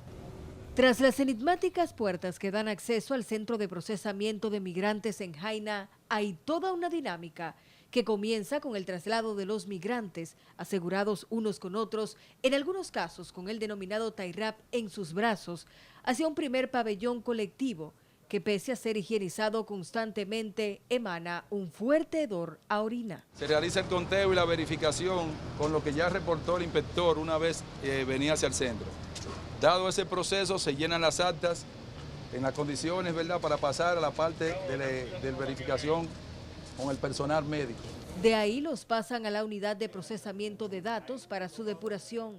Tras las enigmáticas puertas que dan acceso al centro de procesamiento de migrantes en Jaina, hay toda una dinámica que comienza con el traslado de los migrantes, asegurados unos con otros, en algunos casos con el denominado TAIRAP en sus brazos, hacia un primer pabellón colectivo que, pese a ser higienizado constantemente, emana un fuerte hedor a orina. Se realiza el conteo y la verificación con lo que ya reportó el inspector una vez venía hacia el centro. Dado ese proceso, se llenan las actas en las condiciones, ¿verdad?, para pasar a la parte de verificación con el personal médico. De ahí los pasan a la unidad de procesamiento de datos para su depuración.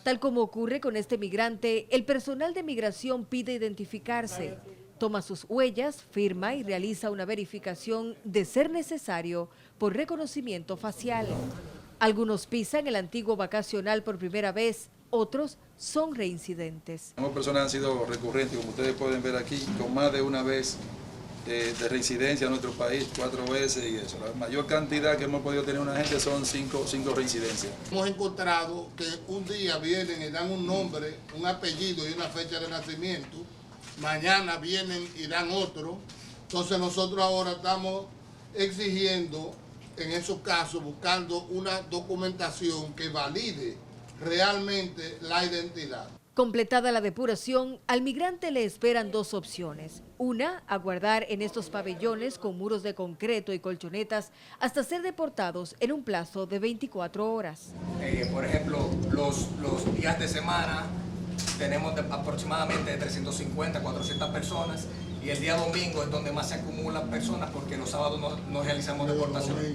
Tal como ocurre con este migrante, el personal de migración pide identificarse, toma sus huellas, firma y realiza una verificación de ser necesario por reconocimiento facial. Algunos pisan el antiguo vacacional por primera vez, otros son reincidentes. Algunas personas han sido recurrentes, como ustedes pueden ver aquí, con más de una vez de reincidencia en nuestro país, 4 veces y eso. La mayor cantidad que hemos podido tener una gente son 5 reincidencias. Hemos encontrado que un día vienen y dan un nombre, un apellido y una fecha de nacimiento, mañana vienen y dan otro. Entonces nosotros ahora estamos exigiendo, en esos casos, buscando una documentación que valide realmente la identidad. Completada la depuración, al migrante le esperan 2 opciones. Una, aguardar en estos pabellones con muros de concreto y colchonetas hasta ser deportados en un plazo de 24 horas. Por ejemplo, los días de semana tenemos aproximadamente de 350 a 400 personas y el día domingo es donde más se acumulan personas porque los sábados no realizamos deportaciones.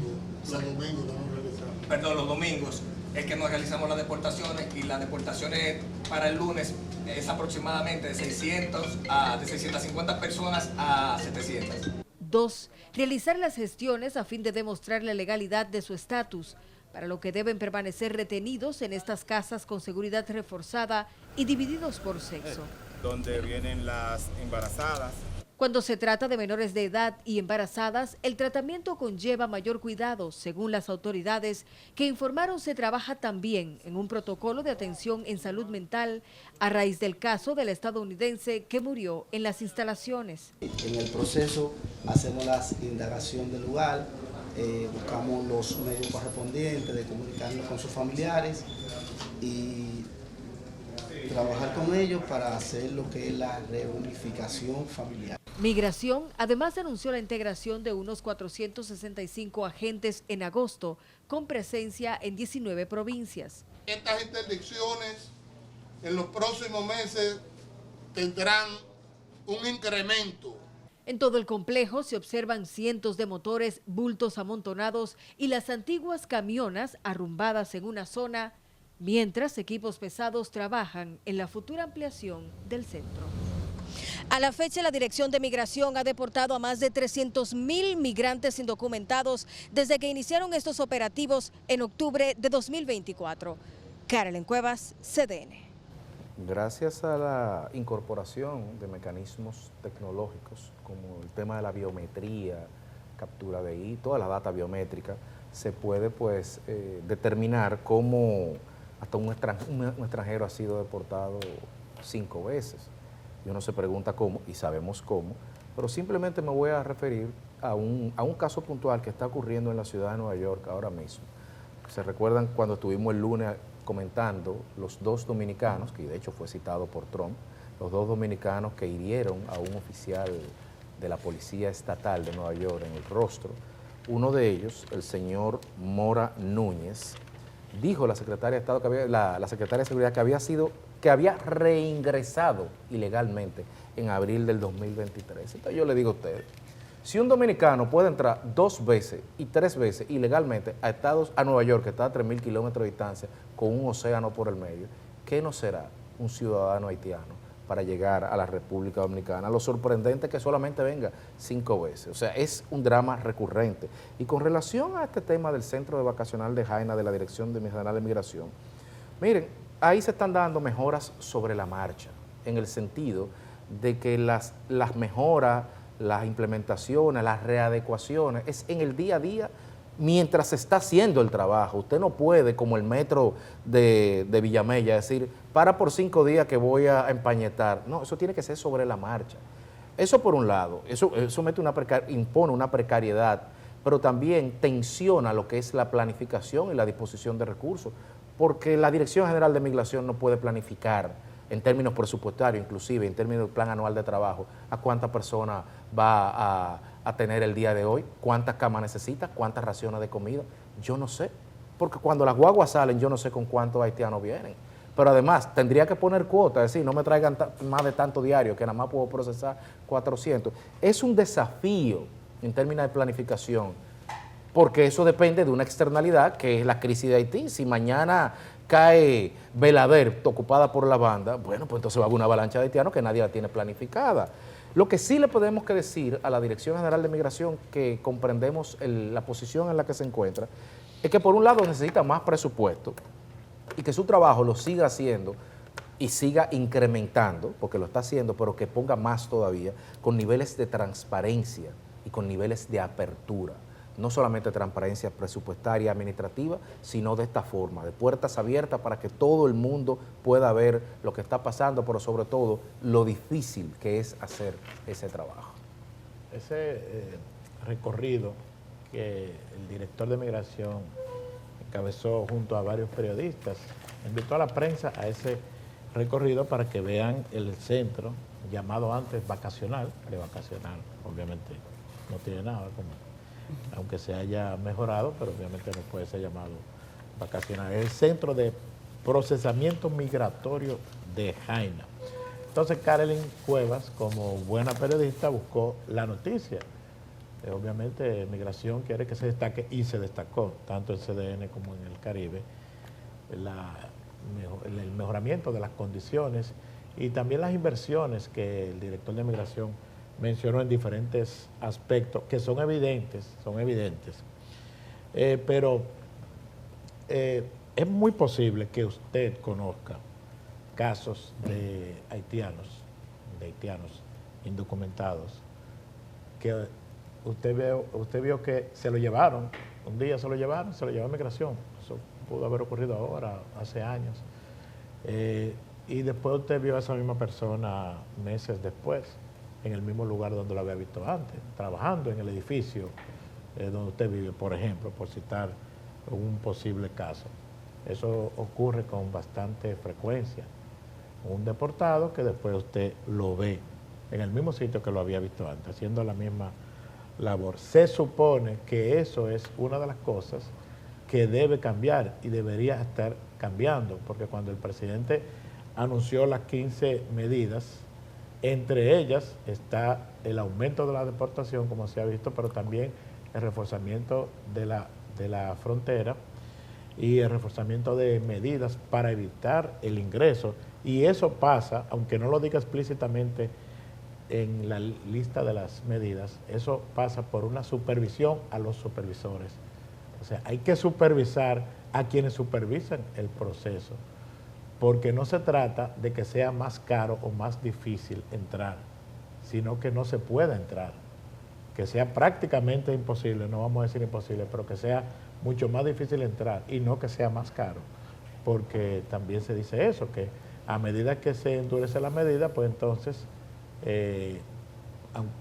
Los domingos es que no realizamos las deportaciones y las deportaciones para el lunes es aproximadamente de 650 personas a 700. 2. Realizar las gestiones a fin de demostrar la legalidad de su estatus, para lo que deben permanecer retenidos en estas casas con seguridad reforzada y divididos por sexo. Donde vienen las embarazadas. Cuando se trata de menores de edad y embarazadas, el tratamiento conlleva mayor cuidado, según las autoridades, que informaron se trabaja también en un protocolo de atención en salud mental a raíz del caso del estadounidense que murió en las instalaciones. En el proceso hacemos la indagación del lugar, buscamos los medios correspondientes de comunicarnos con sus familiares y trabajar con ellos para hacer lo que es la reunificación familiar. Migración además anunció la integración de unos 465 agentes en agosto, con presencia en 19 provincias. Estas interdicciones en los próximos meses tendrán un incremento. En todo el complejo se observan cientos de motores, bultos amontonados y las antiguas camionas arrumbadas en una zona, mientras equipos pesados trabajan en la futura ampliación del centro. A la fecha, la Dirección de Migración ha deportado a más de 300.000 migrantes indocumentados desde que iniciaron estos operativos en octubre de 2024. Carolyn Cuevas, CDN. Gracias a la incorporación de mecanismos tecnológicos como el tema de la biometría, captura de I, toda la data biométrica, se puede pues determinar cómo hasta un extranjero ha sido deportado 5 veces. Y uno se pregunta cómo, y sabemos cómo, pero simplemente me voy a referir a un caso puntual que está ocurriendo en la ciudad de Nueva York ahora mismo. Se recuerdan cuando estuvimos el lunes comentando los 2 dominicanos, que de hecho fue citado por Trump, los 2 dominicanos que hirieron a un oficial de la Policía Estatal de Nueva York en el rostro. Uno de ellos, el señor Mora Núñez, dijo la secretaria de Estado la secretaria de Seguridad que había reingresado ilegalmente en abril del 2023. Entonces yo le digo a ustedes, si un dominicano puede entrar 2 veces y 3 veces ilegalmente a Nueva York, que está a 3.000 kilómetros de distancia, con un océano por el medio, ¿qué no será un ciudadano haitiano para llegar a la República Dominicana? Lo sorprendente es que solamente venga 5 veces. O sea, es un drama recurrente. Y con relación a este tema del centro de vacacional de Jaina, de la Dirección General de Migración, miren, ahí se están dando mejoras sobre la marcha, en el sentido de que las mejoras, las implementaciones, las readecuaciones, es en el día a día mientras se está haciendo el trabajo. Usted no puede, como el metro de Villamella, decir, para por 5 días que voy a empañetar. No, eso tiene que ser sobre la marcha. Eso por un lado, eso impone una precariedad, pero también tensiona lo que es la planificación y la disposición de recursos, porque la Dirección General de Migración no puede planificar en términos presupuestarios, inclusive en términos del plan anual de trabajo, a cuántas personas va a tener el día de hoy, cuántas camas necesita, cuántas raciones de comida. Yo no sé, porque cuando las guaguas salen, yo no sé con cuántos haitianos vienen. Pero además, tendría que poner cuotas, es decir, no me traigan más de tanto diario, que nada más puedo procesar 400. Es un desafío en términos de planificación, porque eso depende de una externalidad que es la crisis de Haití. Si mañana cae Belader, ocupada por la banda, bueno, pues entonces va a haber una avalancha de haitianos que nadie la tiene planificada. Lo que sí le podemos que decir a la Dirección General de Migración, que comprendemos la posición en la que se encuentra, es que por un lado necesita más presupuesto y que su trabajo lo siga haciendo y siga incrementando, porque lo está haciendo, pero que ponga más todavía, con niveles de transparencia y con niveles de apertura. No solamente transparencia presupuestaria, administrativa, sino de esta forma, de puertas abiertas para que todo el mundo pueda ver lo que está pasando, pero sobre todo lo difícil que es hacer ese trabajo. Ese recorrido que el director de Migración encabezó junto a varios periodistas, invitó a la prensa a ese recorrido para que vean el centro, llamado antes vacacional, prevacacional, obviamente no tiene nada como, aunque se haya mejorado, pero obviamente no puede ser llamado vacacional. Es el Centro de Procesamiento Migratorio de Jaina. Entonces, Carolyn Cuevas, como buena periodista, buscó la noticia. Obviamente, Migración quiere que se destaque y se destacó, tanto en CDN como en el Caribe, el mejoramiento de las condiciones y también las inversiones que el director de Migración mencionó en diferentes aspectos que son evidentes, pero es muy posible que usted conozca casos de haitianos indocumentados, que usted vio que se lo llevaron, un día se lo llevó a Migración, eso pudo haber ocurrido ahora, hace años, y después usted vio a esa misma persona meses después, en el mismo lugar donde lo había visto antes, trabajando en el edificio donde usted vive, por ejemplo, por citar un posible caso. Eso ocurre con bastante frecuencia. Un deportado que después usted lo ve en el mismo sitio que lo había visto antes, haciendo la misma labor. Se supone que eso es una de las cosas que debe cambiar y debería estar cambiando, porque cuando el presidente anunció las 15 medidas, entre ellas está el aumento de la deportación, como se ha visto, pero también el reforzamiento de la frontera y el reforzamiento de medidas para evitar el ingreso. Y eso pasa, aunque no lo diga explícitamente en la lista de las medidas, eso pasa por una supervisión a los supervisores. O sea, hay que supervisar a quienes supervisan el proceso, porque no se trata de que sea más caro o más difícil entrar, sino que no se pueda entrar, que sea prácticamente imposible, no vamos a decir imposible, pero que sea mucho más difícil entrar y no que sea más caro, porque también se dice eso, que a medida que se endurece la medida, pues entonces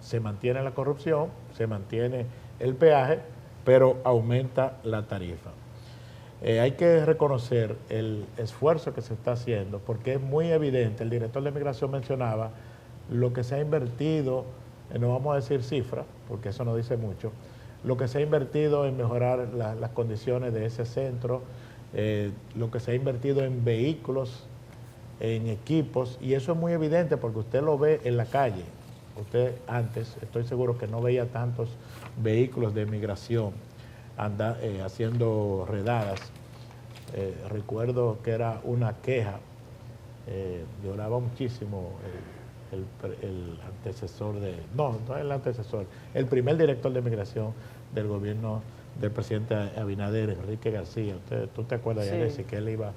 se mantiene la corrupción, se mantiene el peaje, pero aumenta la tarifa. Hay que reconocer el esfuerzo que se está haciendo, porque es muy evidente, el director de Migración mencionaba lo que se ha invertido, no vamos a decir cifras, porque eso no dice mucho, lo que se ha invertido en mejorar las condiciones de ese centro, lo que se ha invertido en vehículos, en equipos, y eso es muy evidente porque usted lo ve en la calle. Usted antes, estoy seguro que no veía tantos vehículos de migración haciendo redadas. Recuerdo que era una queja, lloraba muchísimo el antecesor no el antecesor, el primer director de migración del gobierno del presidente Abinader, Enrique García. ¿Tú te acuerdas, Yanesi, que él iba,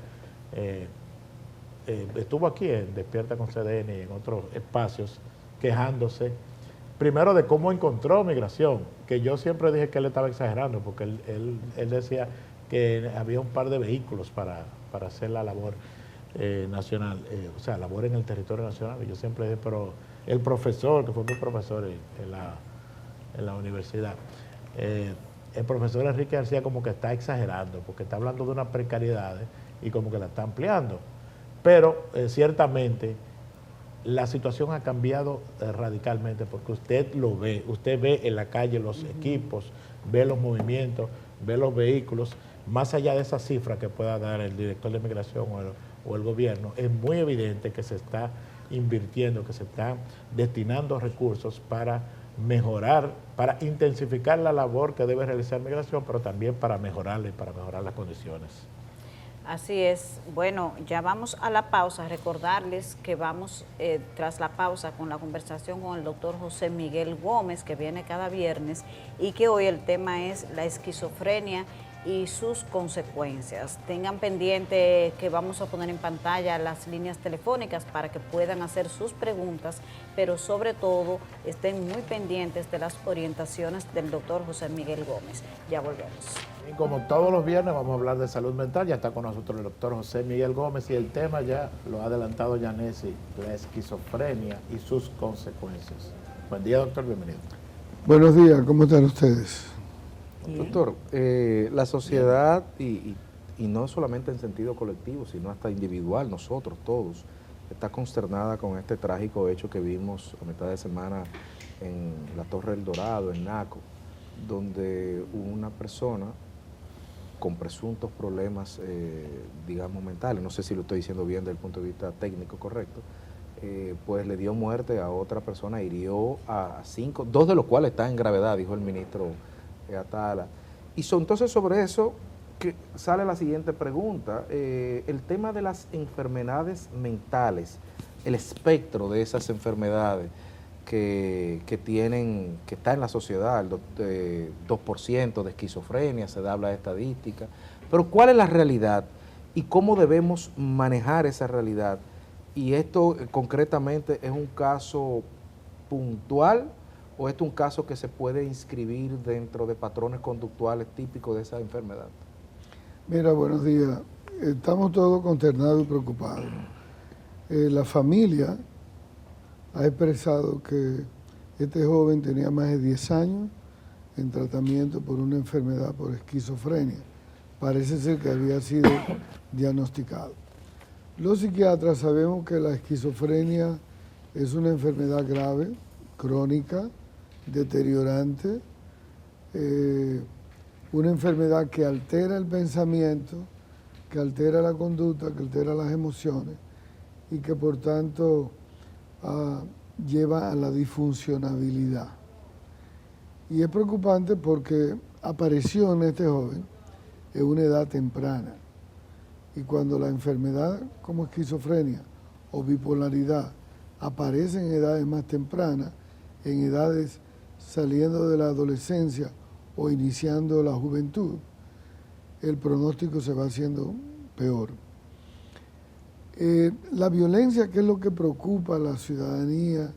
estuvo aquí en Despierta con CDN y en otros espacios quejándose, primero de cómo encontró migración, que yo siempre dije que él estaba exagerando, porque él decía que había un par de vehículos para hacer la labor nacional, o sea, labor en el territorio nacional. Y yo siempre dije, pero el profesor, que fue mi profesor en la universidad, el profesor Enrique García como que está exagerando, porque está hablando de unas precariedades y como que la está ampliando. Pero ciertamente la situación ha cambiado radicalmente, porque usted lo ve, usted ve en la calle los equipos, ve los movimientos, ve los vehículos, más allá de esa cifra que pueda dar el director de migración o el gobierno, es muy evidente que se está invirtiendo, que se están destinando recursos para mejorar, para intensificar la labor que debe realizar migración, pero también para mejorarla y para mejorar las condiciones. Así es. Bueno, ya vamos a la pausa. Recordarles que vamos tras la pausa con la conversación con el doctor José Miguel Gómez, que viene cada viernes, y que hoy el tema es la esquizofrenia y sus consecuencias. Tengan pendiente que vamos a poner en pantalla las líneas telefónicas para que puedan hacer sus preguntas, pero sobre todo estén muy pendientes de las orientaciones del doctor José Miguel Gómez. Ya volvemos. Y como todos los viernes vamos a hablar de salud mental. Ya está con nosotros el doctor José Miguel Gómez y el tema ya lo ha adelantado Yanesi, la esquizofrenia y sus consecuencias. Buen día, doctor, bienvenido. Buenos días, ¿cómo están ustedes? Doctor, la sociedad, y no solamente en sentido colectivo, sino hasta individual, nosotros todos, está consternada con este trágico hecho que vimos a mitad de semana en la Torre del Dorado, en Naco, donde una persona con presuntos problemas, digamos, mentales, no sé si lo estoy diciendo bien desde el punto de vista técnico correcto, pues le dio muerte a otra persona, hirió a 5, 2 de los cuales están en gravedad, dijo el ministro Atala. Y entonces sobre eso que sale la siguiente pregunta, el tema de las enfermedades mentales, el espectro de esas enfermedades que está en la sociedad, el 2% de esquizofrenia, se habla de estadística, pero ¿cuál es la realidad y cómo debemos manejar esa realidad? Y esto concretamente es un caso puntual, ¿o es un caso que se puede inscribir dentro de patrones conductuales típicos de esa enfermedad? Mira, buenos días. Estamos todos consternados y preocupados. La familia ha expresado que este joven tenía más de 10 años en tratamiento por una enfermedad por esquizofrenia. Parece ser que había sido diagnosticado. Los psiquiatras sabemos que la esquizofrenia es una enfermedad grave, crónica, deteriorante, una enfermedad que altera el pensamiento, que altera la conducta, que altera las emociones y que por tanto lleva a la disfuncionabilidad. Y es preocupante porque apareció en este joven en una edad temprana. Y cuando la enfermedad como esquizofrenia o bipolaridad aparecen en edades más tempranas, en edades saliendo de la adolescencia o iniciando la juventud, el pronóstico se va haciendo peor. La violencia, que es lo que preocupa a la ciudadanía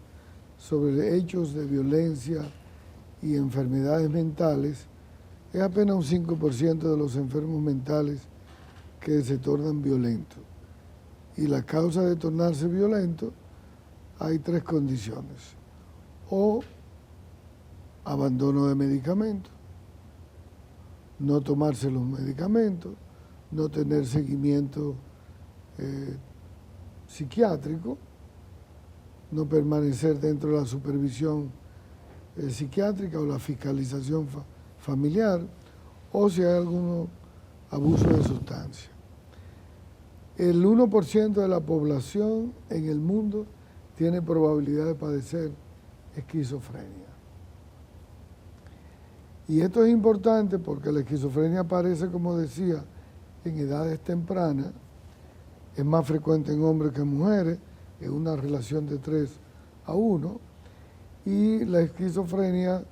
sobre hechos de violencia y enfermedades mentales, es apenas un 5% de los enfermos mentales que se tornan violentos. Y la causa de tornarse violento, hay 3 condiciones: o abandono de medicamentos, no tomarse los medicamentos, no tener seguimiento psiquiátrico, no permanecer dentro de la supervisión psiquiátrica o la fiscalización familiar, o si hay algún abuso de sustancia. El 1% de la población en el mundo tiene probabilidad de padecer esquizofrenia. Y esto es importante porque la esquizofrenia aparece, como decía, en edades tempranas, es más frecuente en hombres que en mujeres, es una relación de 3:1, y la esquizofrenia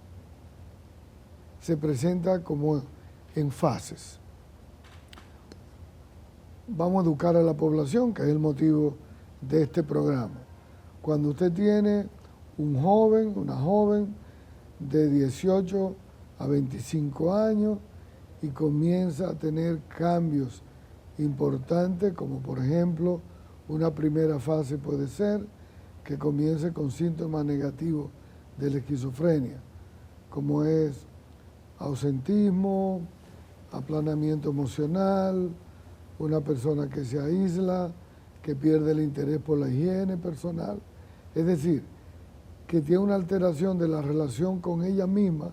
se presenta como en fases. Vamos a educar a la población, que es el motivo de este programa. Cuando usted tiene un joven, una joven de 18 a 25 años y comienza a tener cambios importantes, como por ejemplo, una primera fase puede ser que comience con síntomas negativos de la esquizofrenia, como es ausentismo, aplanamiento emocional, una persona que se aísla, que pierde el interés por la higiene personal, es decir, que tiene una alteración de la relación con ella misma,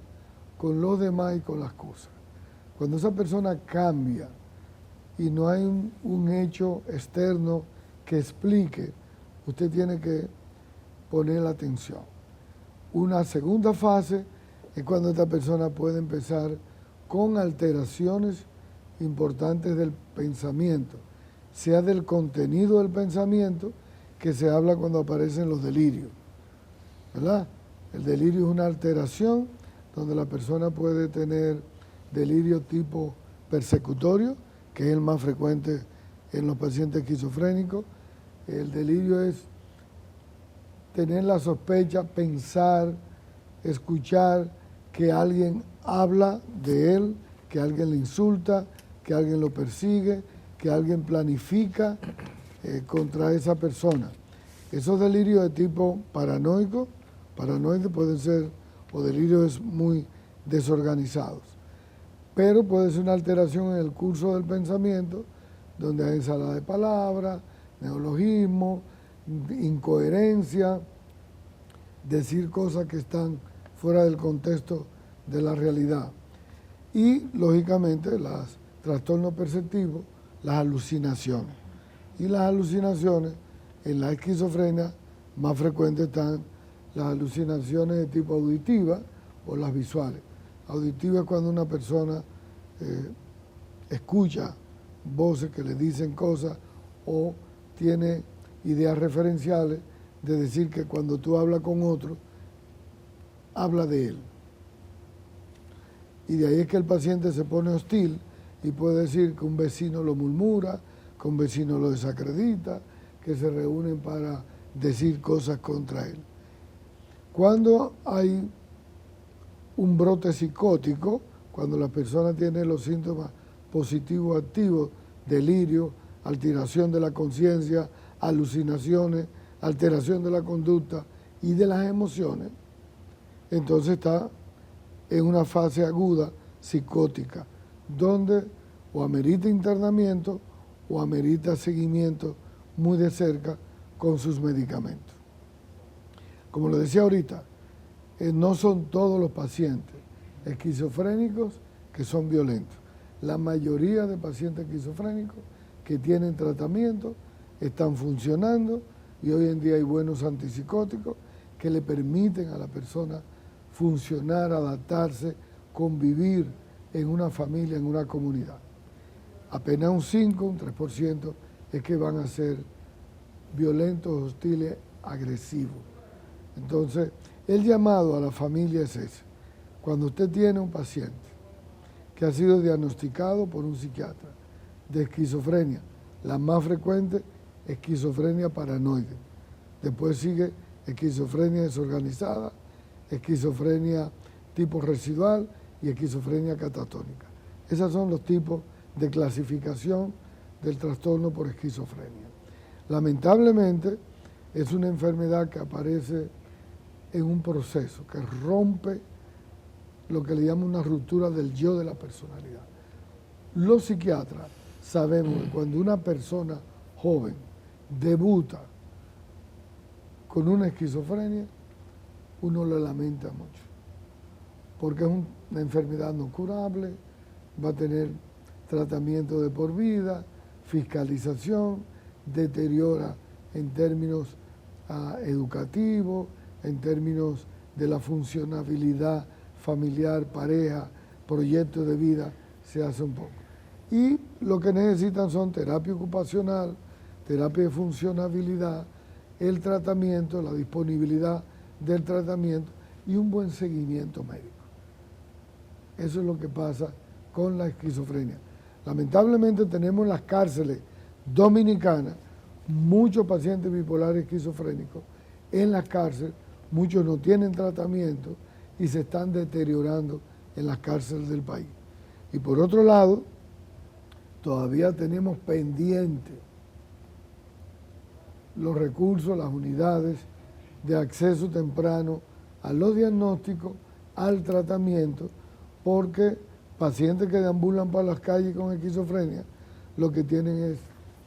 con los demás y con las cosas. Cuando esa persona cambia y no hay un hecho externo que explique, usted tiene que poner la atención. Una segunda fase es cuando esta persona puede empezar con alteraciones importantes del pensamiento, sea del contenido del pensamiento, que se habla cuando aparecen los delirios, ¿verdad? El delirio es una alteración donde la persona puede tener delirio tipo persecutorio, que es el más frecuente en los pacientes esquizofrénicos. El delirio es tener la sospecha, pensar, escuchar que alguien habla de él, que alguien le insulta, que alguien lo persigue, que alguien planifica contra esa persona. Esos delirios de tipo paranoico, paranoide pueden ser, o delirios muy desorganizados. Pero puede ser una alteración en el curso del pensamiento, donde hay ensalada de palabras, neologismo, incoherencia, decir cosas que están fuera del contexto de la realidad. Y, lógicamente, los trastornos perceptivos, las alucinaciones. Y las alucinaciones, en la esquizofrenia, más frecuentes están las alucinaciones de tipo auditiva o las visuales. Auditiva es cuando una persona escucha voces que le dicen cosas o tiene ideas referenciales de decir que cuando tú hablas con otro, habla de él. Y de ahí es que el paciente se pone hostil y puede decir que un vecino lo murmura, que un vecino lo desacredita, que se reúnen para decir cosas contra él. Cuando hay un brote psicótico, cuando la persona tiene los síntomas positivos activos, delirio, alteración de la conciencia, alucinaciones, alteración de la conducta y de las emociones, entonces está en una fase aguda psicótica, donde o amerita internamiento o amerita seguimiento muy de cerca con sus medicamentos. Como lo decía ahorita, no son todos los pacientes esquizofrénicos que son violentos. La mayoría de pacientes esquizofrénicos que tienen tratamiento están funcionando y hoy en día hay buenos antipsicóticos que le permiten a la persona funcionar, adaptarse, convivir en una familia, en una comunidad. Apenas un 3% es que van a ser violentos, hostiles agresivo. Entonces, el llamado a la familia es ese. Cuando usted tiene un paciente que ha sido diagnosticado por un psiquiatra de esquizofrenia, la más frecuente, esquizofrenia paranoide. Después sigue esquizofrenia desorganizada, esquizofrenia tipo residual y esquizofrenia catatónica. Esos son los tipos de clasificación del trastorno por esquizofrenia. Lamentablemente, es una enfermedad que aparece en un proceso que rompe lo que le llaman una ruptura del yo de la personalidad. Los psiquiatras sabemos que cuando una persona joven debuta con una esquizofrenia, uno lo lamenta mucho, porque es una enfermedad no curable, va a tener tratamiento de por vida, fiscalización, deteriora en términos educativos, en términos de la funcionabilidad familiar, pareja, proyecto de vida, se hace un poco. Y lo que necesitan son terapia ocupacional, terapia de funcionabilidad, el tratamiento, la disponibilidad del tratamiento y un buen seguimiento médico. Eso es lo que pasa con la esquizofrenia. Lamentablemente tenemos en las cárceles dominicanas muchos pacientes bipolares esquizofrénicos en las cárceles, muchos no tienen tratamiento y se están deteriorando en las cárceles del país. Y por otro lado, todavía tenemos pendiente los recursos, las unidades de acceso temprano a los diagnósticos, al tratamiento, porque pacientes que deambulan por las calles con esquizofrenia, lo que tienen es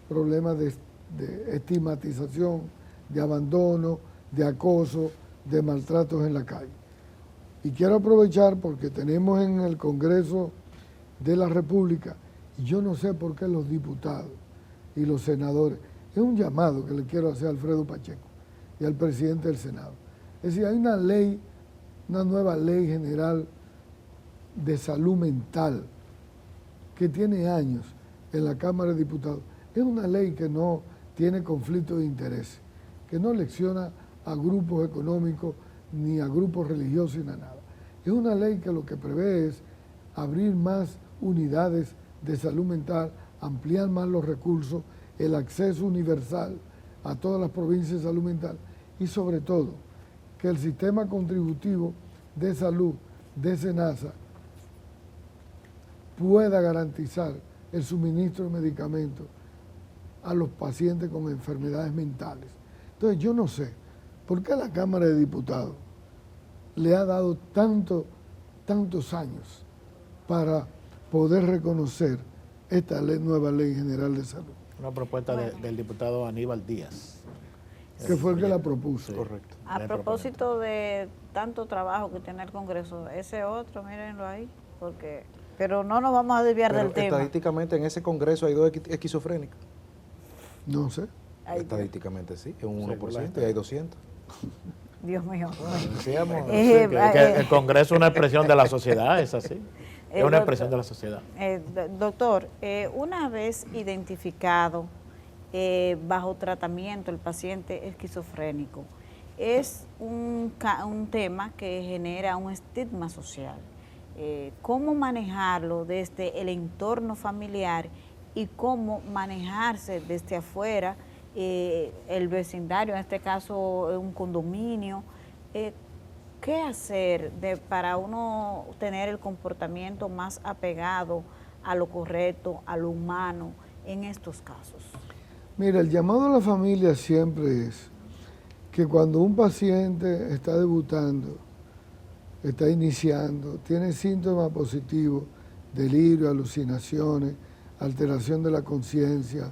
problemas de estigmatización, de abandono, de acoso, de maltratos en la calle. Y quiero aprovechar porque tenemos en el Congreso de la República, y yo no sé por qué los diputados y los senadores, es un llamado que le quiero hacer a Alfredo Pacheco y al presidente del Senado. Es decir, hay una ley, una nueva ley general de salud mental que tiene años en la Cámara de Diputados. Es una ley que no tiene conflicto de interés, que no lecciona a grupos económicos ni a grupos religiosos ni a nada. Es una ley que lo que prevé es abrir más unidades de salud mental, ampliar más los recursos, el acceso universal a todas las provincias de salud mental y sobre todo que el sistema contributivo de salud de SENASA pueda garantizar el suministro de medicamentos a los pacientes con enfermedades mentales. Entonces yo no sé por qué la Cámara de Diputados le ha dado tantos años para poder reconocer esta nueva Ley General de Salud. Una propuesta del diputado Aníbal Díaz. Que fue el que la propuso. Sí, correcto. A propósito de tanto trabajo que tiene el Congreso, ese otro, mírenlo ahí, pero no nos vamos a desviar del tema. Estadísticamente en ese Congreso hay 2 esquizofrénicos. No sé. Estadísticamente sí, es un 1% y hay 200. Dios mío. Decíamos que el Congreso es una expresión de la sociedad, es así. Es una expresión de la sociedad. Doctor, una vez identificado bajo tratamiento el paciente esquizofrénico, es un tema que genera un estigma social. ¿Cómo manejarlo desde el entorno familiar y cómo manejarse desde afuera, el vecindario, en este caso un condominio? ¿Qué hacer para uno tener el comportamiento más apegado a lo correcto, a lo humano en estos casos? Mira, el llamado a la familia siempre es que cuando un paciente está debutando, está iniciando, tiene síntomas positivos, delirio, alucinaciones, alteración de la conciencia,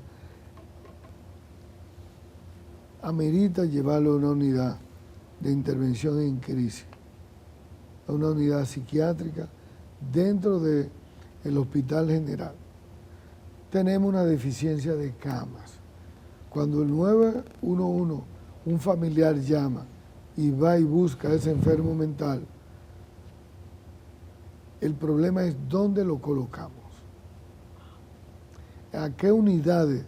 amerita llevarlo a una unidad de intervención en crisis, a una unidad psiquiátrica dentro del Hospital General. Tenemos una deficiencia de camas. Cuando el 911, un familiar llama y va y busca a ese enfermo mental, el problema es dónde lo colocamos. ¿A qué unidades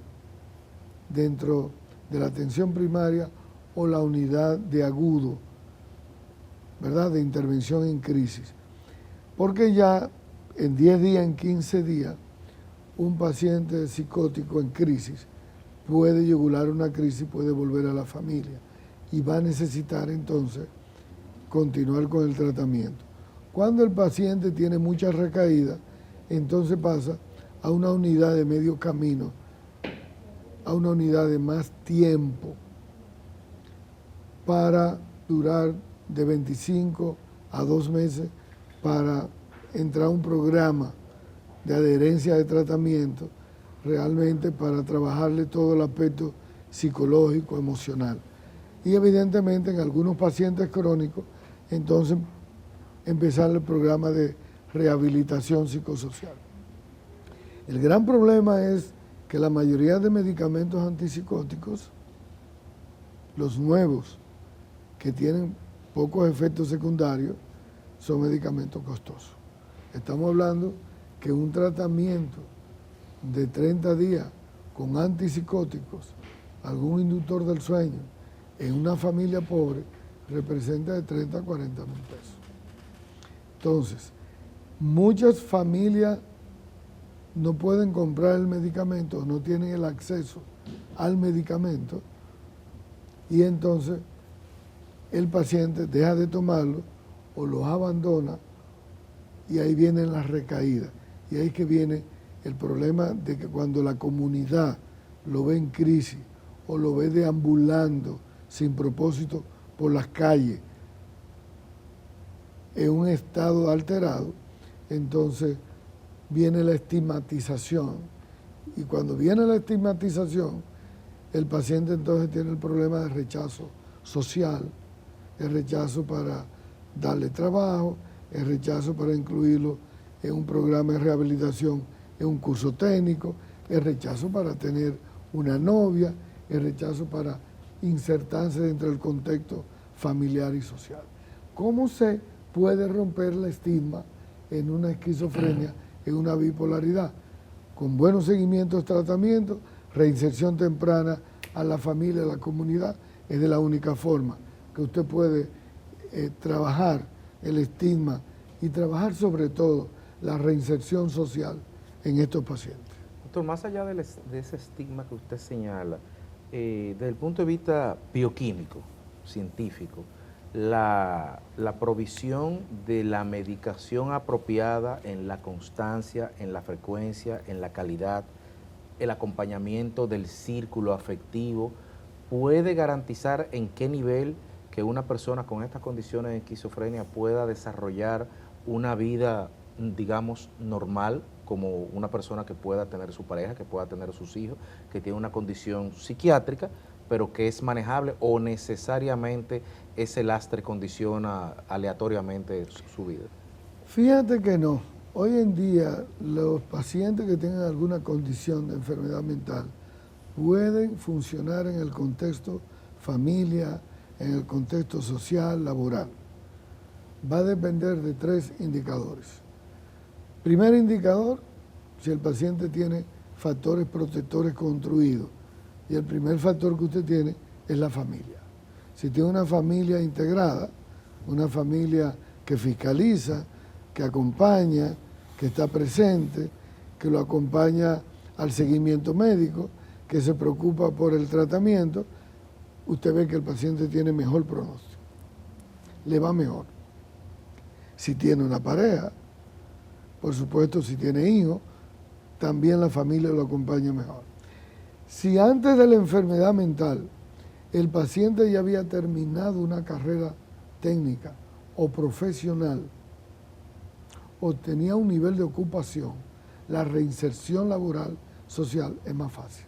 dentro de la atención primaria o la unidad de agudo, ¿verdad?, de intervención en crisis. Porque ya en 10 días, en 15 días, un paciente psicótico en crisis puede yugular una crisis, puede volver a la familia y va a necesitar entonces continuar con el tratamiento. Cuando el paciente tiene muchas recaídas, entonces pasa a una unidad de medio camino, a una unidad de más tiempo, para durar de 25 a 2 meses, para entrar a un programa de adherencia de tratamiento, realmente para trabajarle todo el aspecto psicológico, emocional. Y evidentemente en algunos pacientes crónicos, entonces empezar el programa de rehabilitación psicosocial. El gran problema es que la mayoría de medicamentos antipsicóticos, los nuevos, que tienen pocos efectos secundarios, son medicamentos costosos. Estamos hablando que un tratamiento de 30 días con antipsicóticos, algún inductor del sueño, en una familia pobre, representa de 30 a 40 mil pesos. Entonces, muchas familias no pueden comprar el medicamento, no tienen el acceso al medicamento, y entonces el paciente deja de tomarlo o los abandona, y ahí vienen las recaídas. Y ahí que viene el problema de que cuando la comunidad lo ve en crisis o lo ve deambulando sin propósito por las calles en un estado alterado, entonces viene la estigmatización. Y cuando viene la estigmatización, el paciente entonces tiene el problema de rechazo social, el rechazo para darle trabajo, el rechazo para incluirlo en un programa de rehabilitación, en un curso técnico, el rechazo para tener una novia, el rechazo para insertarse dentro del contexto familiar y social. ¿Cómo se puede romper el estigma en una esquizofrenia, en una bipolaridad? Con buenos seguimientos de tratamiento, reinserción temprana a la familia, a la comunidad, es de la única forma que usted puede trabajar el estigma y trabajar sobre todo la reinserción social en estos pacientes. Doctor, más allá de ese estigma que usted señala, desde el punto de vista bioquímico, científico, la provisión de la medicación apropiada en la constancia, en la frecuencia, en la calidad, el acompañamiento del círculo afectivo, puede garantizar en qué nivel que una persona con estas condiciones de esquizofrenia pueda desarrollar una vida, digamos, normal, como una persona que pueda tener su pareja, que pueda tener sus hijos, que tiene una condición psiquiátrica, pero que es manejable, o necesariamente ese lastre condiciona aleatoriamente su vida? Fíjate que no. Hoy en día los pacientes que tengan alguna condición de enfermedad mental pueden funcionar en el contexto familia, en el contexto social, laboral. Va a depender de 3 indicadores. Primer indicador, si el paciente tiene factores protectores construidos, y el primer factor que usted tiene es la familia. Si tiene una familia integrada, una familia que fiscaliza, que acompaña, que está presente, que lo acompaña al seguimiento médico, que se preocupa por el tratamiento, usted ve que el paciente tiene mejor pronóstico, le va mejor. Si tiene una pareja, por supuesto, si tiene hijos, también la familia lo acompaña mejor. Si antes de la enfermedad mental el paciente ya había terminado una carrera técnica o profesional o tenía un nivel de ocupación, la reinserción laboral social es más fácil.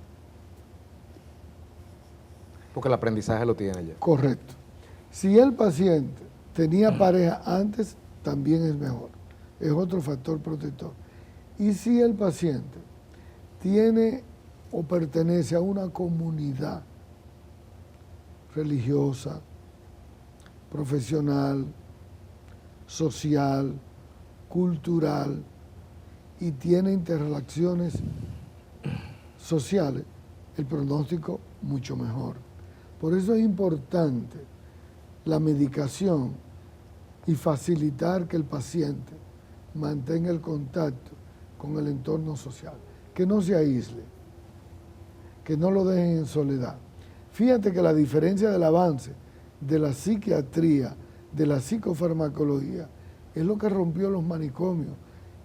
Porque el aprendizaje lo tiene ya. Correcto. Si el paciente tenía pareja antes, también es mejor. Es otro factor protector. Y si el paciente tiene o pertenece a una comunidad religiosa, profesional, social, cultural, y tiene interrelaciones sociales, el pronóstico mucho mejor. Por eso es importante la medicación y facilitar que el paciente mantenga el contacto con el entorno social, que no se aísle, que no lo dejen en soledad. Fíjate que la diferencia del avance de la psiquiatría, de la psicofarmacología, es lo que rompió los manicomios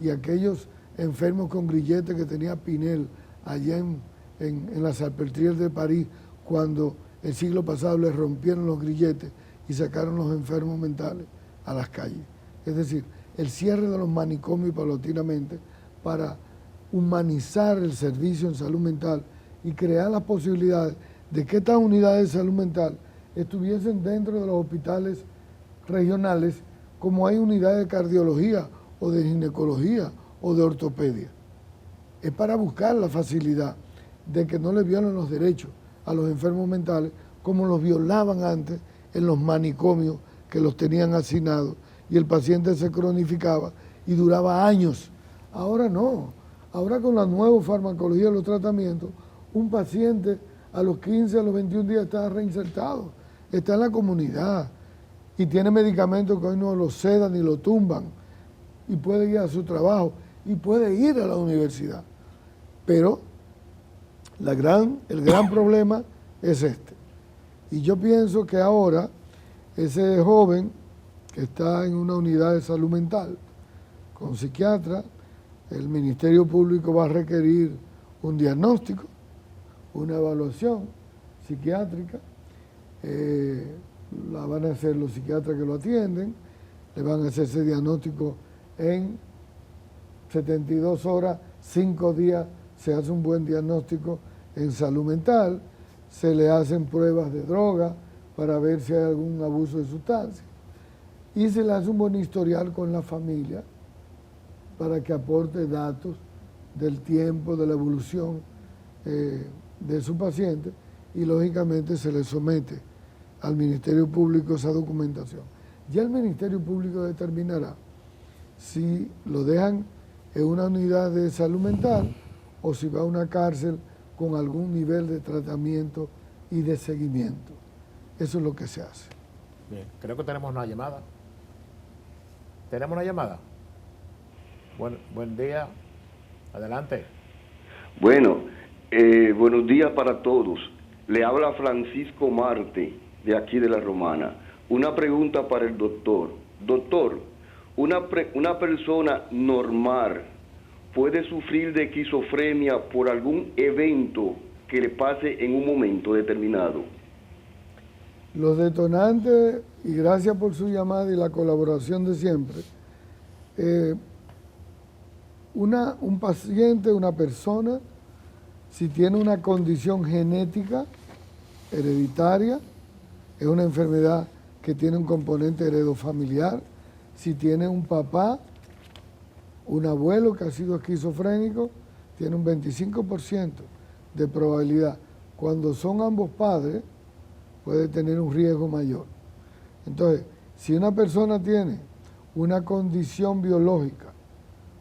y aquellos enfermos con grilletes que tenía Pinel allá en la Salpêtrière de París, cuando el siglo pasado les rompieron los grilletes y sacaron los enfermos mentales a las calles. Es decir, el cierre de los manicomios paulatinamente para humanizar el servicio en salud mental y crear las posibilidades de que estas unidades de salud mental estuviesen dentro de los hospitales regionales, como hay unidades de cardiología o de ginecología o de ortopedia. Es para buscar la facilidad de que no le violen los derechos a los enfermos mentales como los violaban antes en los manicomios que los tenían asignados y el paciente se cronificaba y duraba años. Ahora no, ahora con la nueva farmacología de los tratamientos, un paciente a los 15, a los 21 días está reinsertado, está en la comunidad y tiene medicamentos que hoy no lo sedan ni lo tumban y puede ir a su trabajo y puede ir a la universidad. Pero el gran problema es este. Y yo pienso que ahora ese joven que está en una unidad de salud mental con psiquiatra, el Ministerio Público va a requerir un diagnóstico, una evaluación psiquiátrica, la van a hacer los psiquiatras que lo atienden, le van a hacer ese diagnóstico en 72 horas, 5 días, se hace un buen diagnóstico en salud mental, se le hacen pruebas de droga para ver si hay algún abuso de sustancia y se le hace un buen historial con la familia para que aporte datos del tiempo, de la evolución de su paciente y lógicamente se le somete al Ministerio Público esa documentación. Ya el Ministerio Público determinará si lo dejan en una unidad de salud mental o si va a una cárcel con algún nivel de tratamiento y de seguimiento. Eso es lo que se hace. Bien, creo que tenemos una llamada. ¿Tenemos una llamada? Buen día. Adelante. Bueno, buenos días para todos. Le habla Francisco Marte, de aquí de La Romana. Una pregunta para el doctor. Doctor, una persona normal puede sufrir de esquizofrenia por algún evento que le pase en un momento determinado. Los detonantes, y gracias por su llamada y la colaboración de siempre, un paciente, una persona, si tiene una condición genética hereditaria, es una enfermedad que tiene un componente heredofamiliar, si tiene un papá, un abuelo que ha sido esquizofrénico, tiene un 25% de probabilidad. Cuando son ambos padres, puede tener un riesgo mayor. Entonces, si una persona tiene una condición biológica,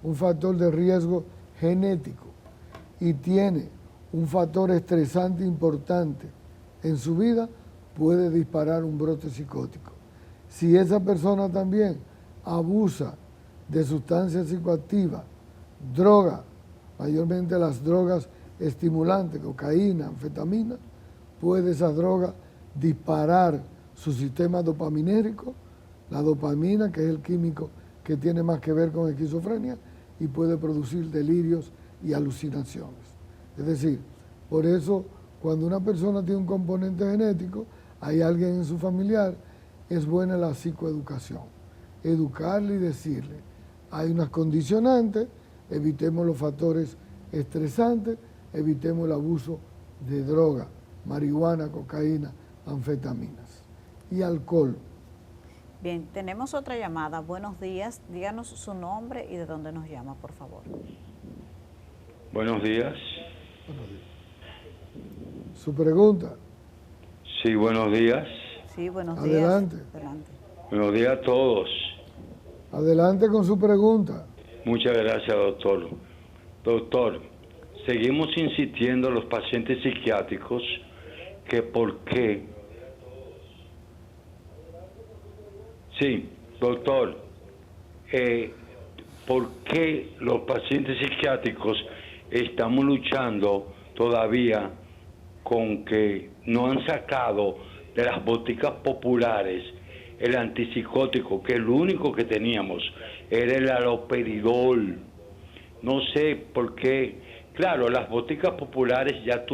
un factor de riesgo genético y tiene un factor estresante importante en su vida, puede disparar un brote psicótico. Si esa persona también abusa de sustancias psicoactivas, drogas, mayormente las drogas estimulantes, cocaína, anfetamina, puede esa droga disparar su sistema dopaminérgico, la dopamina, que es el químico que tiene más que ver con esquizofrenia, y puede producir delirios y alucinaciones. Es decir, por eso cuando una persona tiene un componente genético, hay alguien en su familiar, es buena la psicoeducación. Educarle y decirle, hay unas condicionantes, evitemos los factores estresantes, evitemos el abuso de droga, marihuana, cocaína, anfetaminas y alcohol. Bien, tenemos otra llamada. Buenos días. Díganos su nombre y de dónde nos llama, por favor. Buenos días. ¿Su pregunta? Sí, buenos días. Sí, buenos Adelante. días. Adelante. Buenos días a todos. Adelante con su pregunta. Muchas gracias, doctor. Doctor, seguimos insistiendo a los pacientes psiquiátricos que por qué Sí, doctor, ¿por qué los pacientes psiquiátricos estamos luchando todavía con que no han sacado de las boticas populares el antipsicótico, que el único que teníamos era el haloperidol? No sé por qué. Claro, las boticas populares ya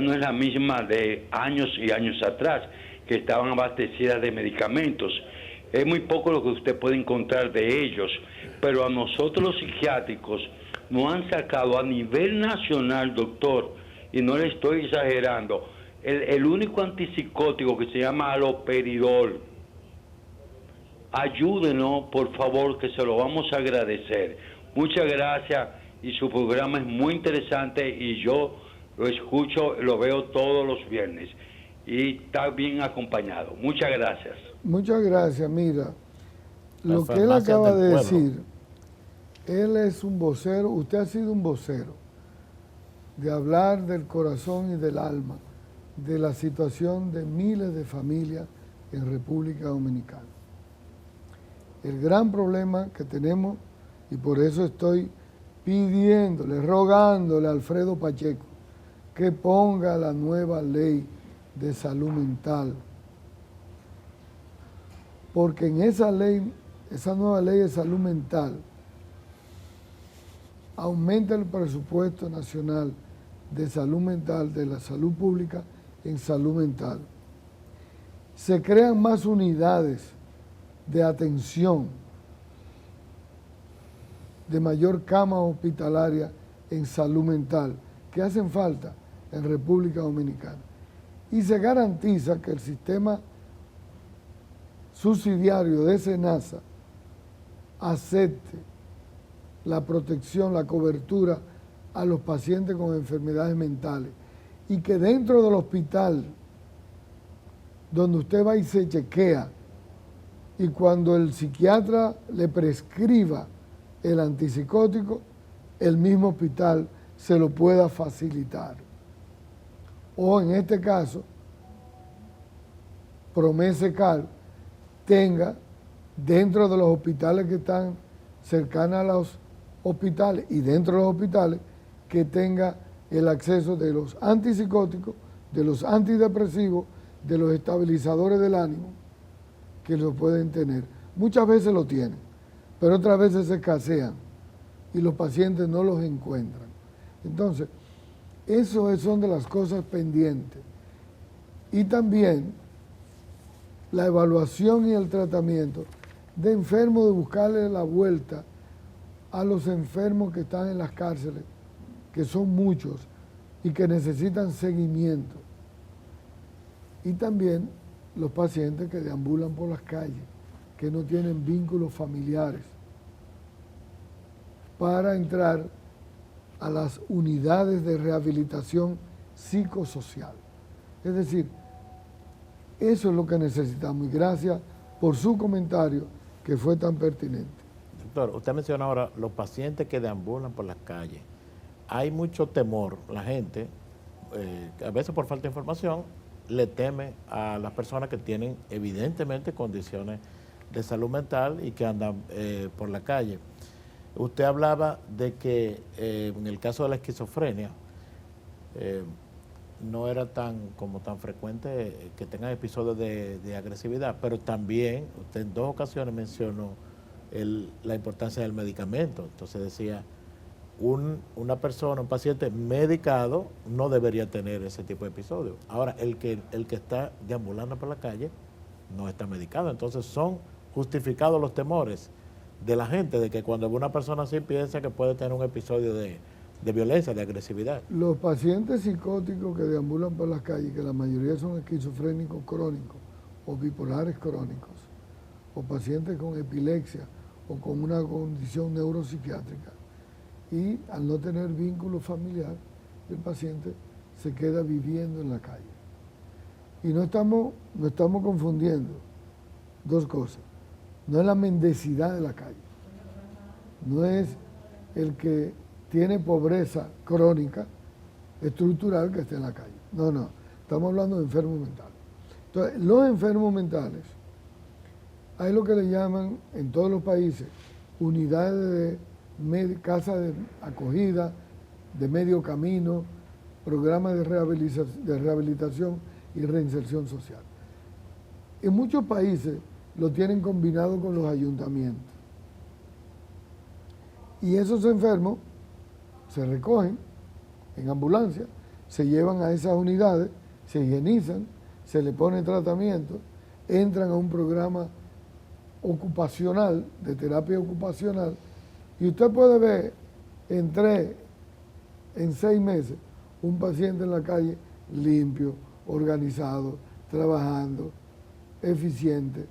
no es la misma de años y años atrás, que estaban abastecidas de medicamentos. Es muy poco lo que usted puede encontrar de ellos, pero a nosotros los psiquiátricos nos han sacado a nivel nacional, doctor, y no le estoy exagerando, el único antipsicótico que se llama haloperidol. Ayúdenos, por favor, que se lo vamos a agradecer. Muchas gracias, y su programa es muy interesante y yo lo escucho, lo veo todos los viernes y está bien acompañado. Muchas gracias. Muchas gracias. Mira, lo que él acaba de decir, él es un vocero, usted ha sido un vocero de hablar del corazón y del alma, de la situación de miles de familias en República Dominicana. El gran problema que tenemos, y por eso estoy pidiéndole, rogándole a Alfredo Pacheco que ponga la nueva ley de salud mental, porque en esa ley, esa nueva ley de salud mental, aumenta el presupuesto nacional de salud mental, de la salud pública en salud mental. Se crean más unidades de atención, de mayor cama hospitalaria en salud mental, que hacen falta en República Dominicana. Y se garantiza que el sistema subsidiario de SENASA acepte la protección, la cobertura a los pacientes con enfermedades mentales, y que dentro del hospital donde usted va y se chequea, y cuando el psiquiatra le prescriba el antipsicótico, el mismo hospital se lo pueda facilitar. O en este caso, Promesecal tenga dentro de los hospitales que están cercanos a los hospitales y dentro de los hospitales que tenga el acceso de los antipsicóticos, de los antidepresivos, de los estabilizadores del ánimo, que lo pueden tener. Muchas veces lo tienen, pero otras veces se escasean y los pacientes no los encuentran. Entonces, eso son de las cosas pendientes. Y también la evaluación y el tratamiento de enfermos, de buscarle la vuelta a los enfermos que están en las cárceles, que son muchos y que necesitan seguimiento. Y también los pacientes que deambulan por las calles, que no tienen vínculos familiares, para entrar a las unidades de rehabilitación psicosocial. Es decir, eso es lo que necesitamos, y gracias por su comentario que fue tan pertinente. Doctor, usted menciona ahora los pacientes que deambulan por las calles. Hay mucho temor, la gente, a veces por falta de información, le teme a las personas que tienen evidentemente condiciones de salud mental y que andan por la calle. Usted hablaba de que en el caso de la esquizofrenia no era tan frecuente que tengan episodios de agresividad, pero también usted en 2 ocasiones mencionó la importancia del medicamento. Entonces decía, una persona, un paciente medicado no debería tener ese tipo de episodios. Ahora, el que está deambulando por la calle no está medicado. Entonces son justificados los temores de la gente de que cuando una persona así piensa que puede tener un episodio de violencia, de agresividad. Los pacientes psicóticos que deambulan por las calles, que la mayoría son esquizofrénicos crónicos o bipolares crónicos, o pacientes con epilepsia o con una condición neuropsiquiátrica, y al no tener vínculo familiar, el paciente se queda viviendo en la calle. Y no estamos confundiendo 2 cosas. No es la mendicidad de la calle, no es el que tiene pobreza crónica, estructural, que esté en la calle. No, estamos hablando de enfermos mentales. Entonces, los enfermos mentales Hay lo que le llaman en todos los países unidades de casa de acogida, de medio camino, programas de rehabilitación y reinserción social. En muchos países lo tienen combinado con los ayuntamientos. Y esos enfermos se recogen en ambulancia, se llevan a esas unidades, se higienizan, se le pone tratamiento, entran a un programa ocupacional, de terapia ocupacional, y usted puede ver en 6 meses un paciente en la calle limpio, organizado, trabajando, eficiente,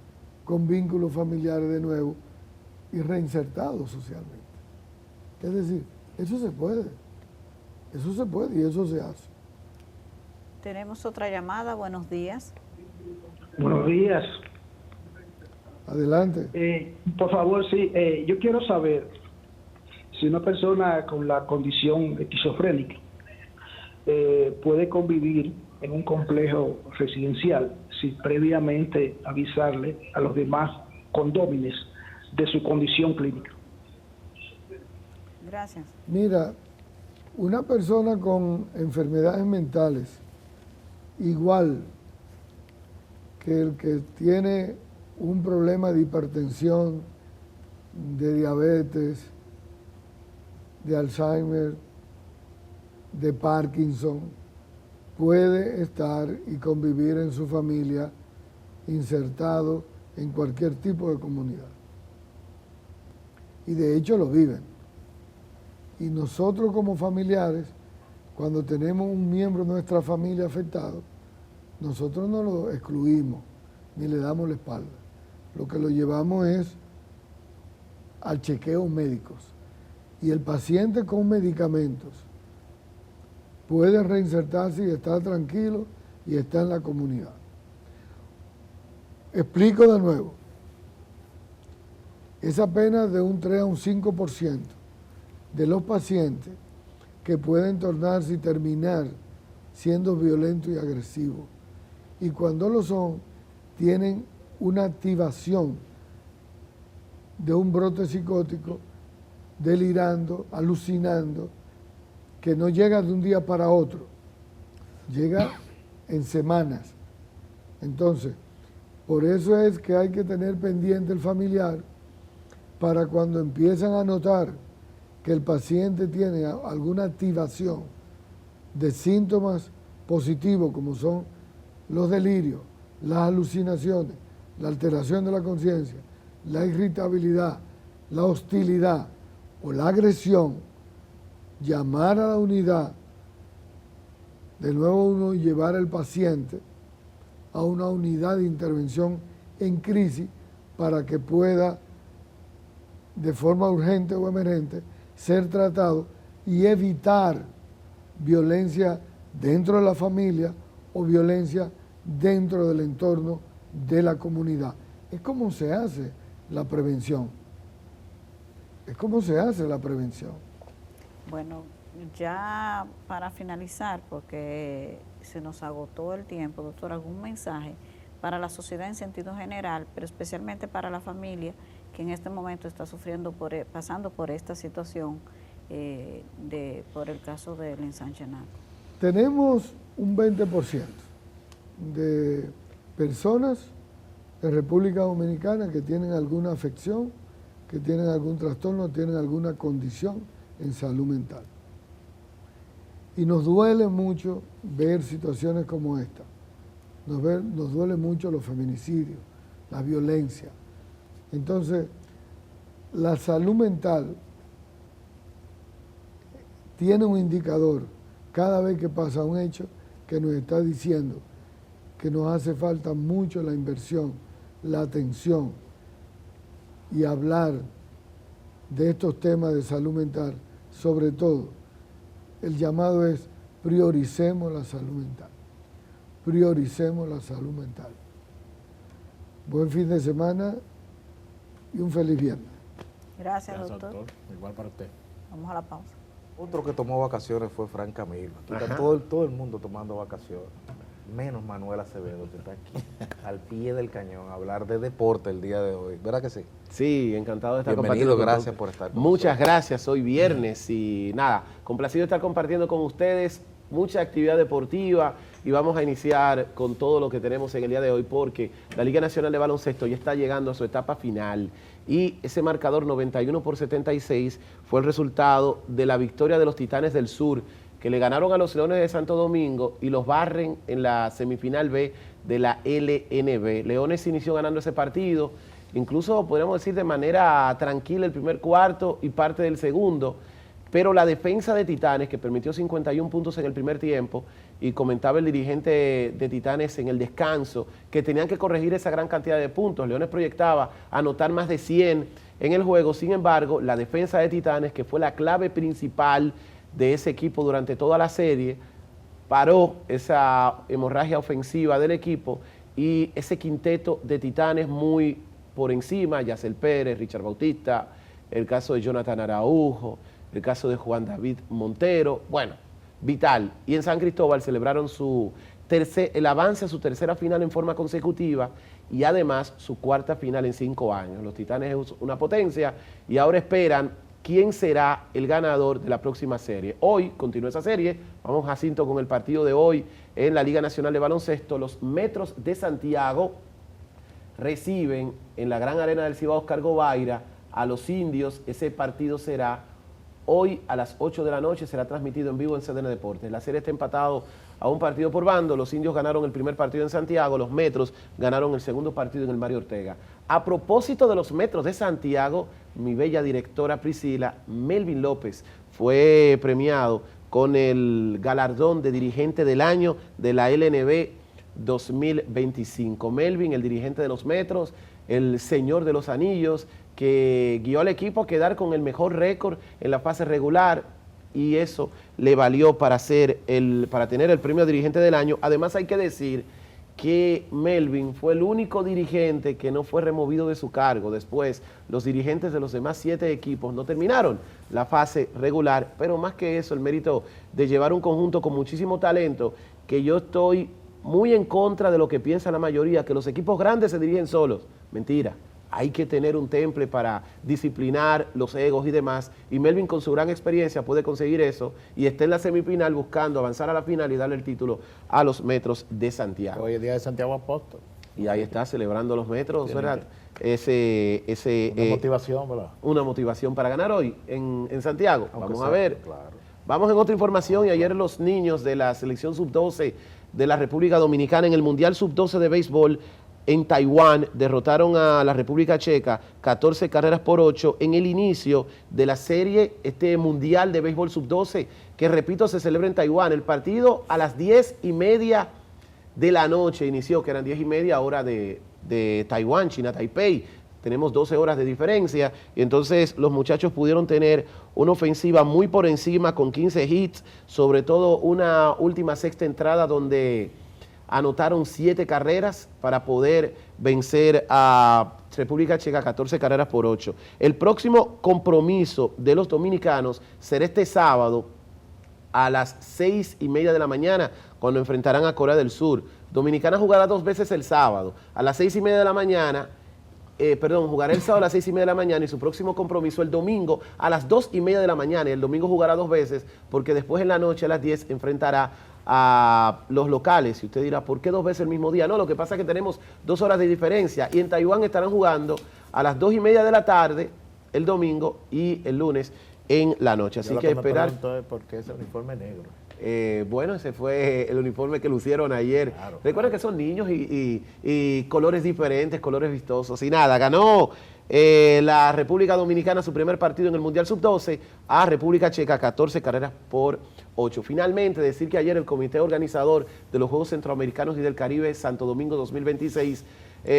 con vínculos familiares de nuevo y reinsertado socialmente. Es decir, eso se puede y eso se hace. Tenemos otra llamada, buenos días. Buenos días. Adelante. Por favor, sí, yo quiero saber si una persona con la condición esquizofrénica puede convivir en un complejo residencial sin previamente avisarle a los demás condómines de su condición clínica. Gracias. Mira, una persona con enfermedades mentales, igual que el que tiene un problema de hipertensión, de diabetes, de Alzheimer, de Parkinson, puede estar y convivir en su familia insertado en cualquier tipo de comunidad. Y de hecho lo viven. Y nosotros como familiares, cuando tenemos un miembro de nuestra familia afectado, nosotros no lo excluimos ni le damos la espalda. Lo que lo llevamos es al chequeo médicos. Y el paciente con medicamentos puede reinsertarse y estar tranquilo y está en la comunidad. Explico de nuevo. Es apenas de un 3 a un 5% de los pacientes que pueden tornarse y terminar siendo violentos y agresivos. Y cuando lo son, tienen una activación de un brote psicótico, delirando, alucinando, que no llega de un día para otro, llega en semanas. Entonces, por eso es que hay que tener pendiente el familiar para cuando empiezan a notar que el paciente tiene alguna activación de síntomas positivos, como son los delirios, las alucinaciones, la alteración de la conciencia, la irritabilidad, la hostilidad o la agresión, llamar a la unidad, de nuevo uno llevar al paciente a una unidad de intervención en crisis para que pueda, de forma urgente o emergente, ser tratado y evitar violencia dentro de la familia o violencia dentro del entorno de la comunidad. Es como se hace la prevención. Es como se hace la prevención. Bueno, ya para finalizar, porque se nos agotó el tiempo, doctor, ¿algún mensaje para la sociedad en sentido general, pero especialmente para la familia que en este momento está sufriendo, pasando por esta situación por el caso del ensanche Naco? Tenemos un 20% de personas en República Dominicana que tienen alguna afección, que tienen algún trastorno, tienen alguna condición en salud mental. Y nos duele mucho ver situaciones como esta. Nos duele mucho los feminicidios, la violencia. Entonces, la salud mental tiene un indicador cada vez que pasa un hecho que nos está diciendo que nos hace falta mucho la inversión, la atención y hablar de estos temas de salud mental. Sobre todo, el llamado es prioricemos la salud mental. Prioricemos la salud mental. Buen fin de semana y un feliz viernes. Gracias, doctor. Igual para usted. Vamos a la pausa. Otro que tomó vacaciones fue Frank Camilo. Está todo el mundo tomando vacaciones. menos Manuel Acevedo, que está aquí, al pie del cañón, a hablar de deporte el día de hoy. ¿Verdad que sí? Sí, encantado de estar compartiendo. Bienvenido, gracias por estar con Muchas nosotros. gracias, hoy viernes y nada, complacido de estar compartiendo con ustedes mucha actividad deportiva y vamos a iniciar con todo lo que tenemos en el día de hoy porque la Liga Nacional de Baloncesto ya está llegando a su etapa final y ese marcador 91-76 fue el resultado de la victoria de los Titanes del Sur que le ganaron a los Leones de Santo Domingo y los barren en la semifinal B de la LNB. Leones inició ganando ese partido, incluso podríamos decir de manera tranquila el primer cuarto y parte del segundo, pero la defensa de Titanes, que permitió 51 puntos en el primer tiempo, y comentaba el dirigente de Titanes en el descanso, que tenían que corregir esa gran cantidad de puntos. Leones proyectaba anotar más de 100 en el juego, sin embargo, la defensa de Titanes, que fue la clave principal de ese equipo durante toda la serie, paró esa hemorragia ofensiva del equipo y ese quinteto de Titanes muy por encima, Yacel Pérez, Richard Bautista, el caso de Jonathan Araujo, el caso de Juan David Montero, bueno, vital. Y en San Cristóbal celebraron el avance a su tercera final en forma consecutiva y además su cuarta final en 5 años. Los Titanes es una potencia y ahora esperan quién será el ganador de la próxima serie. Hoy continúa esa serie, vamos Jacinto con el partido de hoy en la Liga Nacional de Baloncesto. Los Metros de Santiago reciben en la Gran Arena del Cibao Oscar Gobaira a los Indios. Ese partido será hoy a las 8 de la noche, será transmitido en vivo en CDN Deportes. La serie está empatado a un partido por bando. Los Indios ganaron el primer partido en Santiago, los Metros ganaron el segundo partido en el Mario Ortega. A propósito de los Metros de Santiago, mi bella directora Priscila, Melvin López fue premiado con el galardón de dirigente del año de la LNB 2025. Melvin, el dirigente de los Metros, el señor de los anillos, que guió al equipo a quedar con el mejor récord en la fase regular y eso le valió para tener el premio de dirigente del año. Además hay que decir que Melvin fue el único dirigente que no fue removido de su cargo. Después, los dirigentes de los demás 7 equipos no terminaron la fase regular, pero más que eso, el mérito de llevar un conjunto con muchísimo talento, que yo estoy muy en contra de lo que piensa la mayoría, que los equipos grandes se dirigen solos. Mentira. Hay que tener un temple para disciplinar los egos y demás, y Melvin con su gran experiencia puede conseguir eso, y está en la semifinal buscando avanzar a la final y darle el título a los Metros de Santiago. Hoy es día de Santiago Apóstol. Y ahí está, celebrando los Metros, ¿verdad? Una motivación, ¿verdad? Una motivación para ganar hoy en Santiago. Aunque Vamos sea, a ver. claro. Vamos en otra información, y ayer los niños de la selección sub-12 de la República Dominicana en el Mundial sub-12 de béisbol en Taiwán derrotaron a la República Checa 14 carreras por 8 en el inicio de la serie Mundial de Béisbol Sub-12, que repito, se celebra en Taiwán. El partido a las 10:30 de la noche inició, que eran 10:30 hora de Taiwán, China, Taipei. Tenemos 12 horas de diferencia y entonces los muchachos pudieron tener una ofensiva muy por encima con 15 hits, sobre todo una última sexta entrada donde anotaron 7 carreras para poder vencer a República Checa 14 carreras por 8. El próximo compromiso de los dominicanos será este sábado a las 6:30 de la mañana, cuando enfrentarán a Corea del Sur. Dominicana jugará 2 veces el sábado, a las 6:30 de la mañana, jugará el sábado a las 6:30 de la mañana y su próximo compromiso el domingo a las 2:30 de la mañana. Y el domingo jugará 2 veces porque después en la noche a las 10 enfrentará a los locales. Y usted dirá, ¿por qué 2 veces el mismo día? No, lo que pasa es que tenemos 2 horas de diferencia y en Taiwán estarán jugando a las 2:30 de la tarde el domingo y el lunes en la noche. Así que esperar. ¿Por qué ese uniforme negro? Bueno, ese fue el uniforme que lucieron ayer. Claro, recuerden que son niños y colores diferentes, colores vistosos. Y nada, ganó la República Dominicana su primer partido en el Mundial Sub-12 a República Checa 14 carreras por 8. Finalmente, decir que ayer el comité organizador de los Juegos Centroamericanos y del Caribe Santo Domingo 2026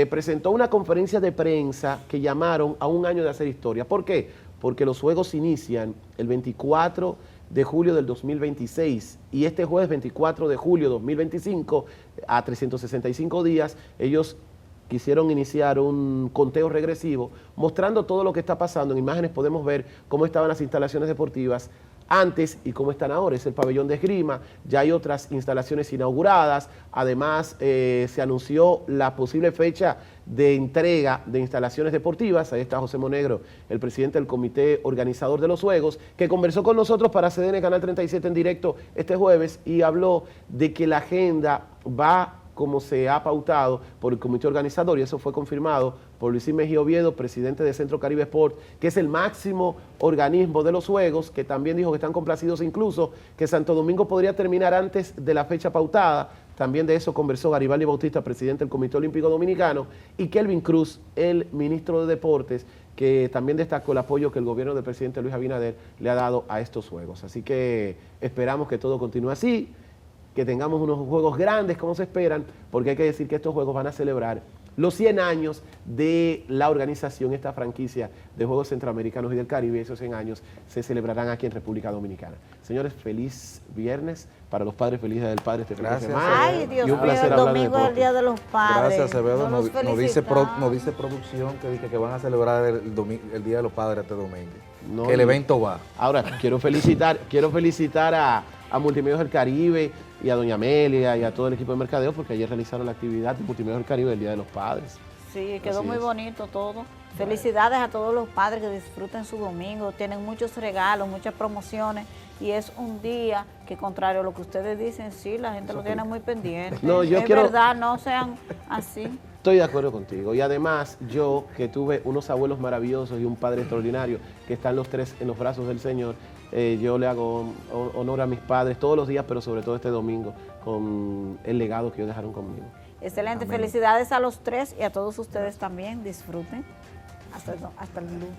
presentó una conferencia de prensa que llamaron a un año de hacer historia. ¿Por qué? Porque los Juegos inician el 24 de julio del 2026 y este jueves 24 de julio 2025, a 365 días, ellos quisieron iniciar un conteo regresivo mostrando todo lo que está pasando. En imágenes podemos ver cómo estaban las instalaciones deportivas antes y cómo están ahora. Es el pabellón de esgrima, ya hay otras instalaciones inauguradas, además se anunció la posible fecha de entrega de instalaciones deportivas. Ahí está José Monegro, el presidente del comité organizador de los Juegos, que conversó con nosotros para CDN Canal 37 en directo este jueves y habló de que la agenda va como se ha pautado por el comité organizador, y eso fue confirmado por Luis Mejía Oviedo, presidente de Centro Caribe Sport, que es el máximo organismo de los Juegos, que también dijo que están complacidos incluso que Santo Domingo podría terminar antes de la fecha pautada. También de eso conversó Garibaldi Bautista, presidente del Comité Olímpico Dominicano, y Kelvin Cruz, el ministro de Deportes, que también destacó el apoyo que el gobierno del presidente Luis Abinader le ha dado a estos Juegos. Así que esperamos que todo continúe así, que tengamos unos juegos grandes como se esperan, porque hay que decir que estos juegos van a celebrar los 100 años de la organización, esta franquicia de Juegos Centroamericanos y del Caribe. Esos 100 años se celebrarán aquí en República Dominicana. Señores, feliz viernes para los padres, feliz Día del Padre este fin de semana. Ay, Dios mío, el domingo es el Día de los Padres. Gracias, Acevedo. No nos dice producción que van a celebrar el Día de los Padres este domingo. No, que el evento va. Ahora, quiero felicitar a Multimedios del Caribe y a doña Amelia y a todo el equipo de mercadeo, porque ayer realizaron la actividad de Multimedios del Caribe el Día de los Padres. Sí, quedó muy bonito todo. Felicidades a todos los padres que disfruten su domingo, tienen muchos regalos, muchas promociones, y es un día que, contrario a lo que ustedes dicen, sí, la gente lo tiene muy pendiente. No, es verdad, no sean así. Estoy de acuerdo contigo, y además yo, que tuve unos abuelos maravillosos y un padre extraordinario, que están los tres en los brazos del Señor, yo le hago honor a mis padres todos los días, pero sobre todo este domingo, con el legado que ellos dejaron conmigo. Excelente, amén. Felicidades a los tres y a todos ustedes también, disfruten hasta el lunes.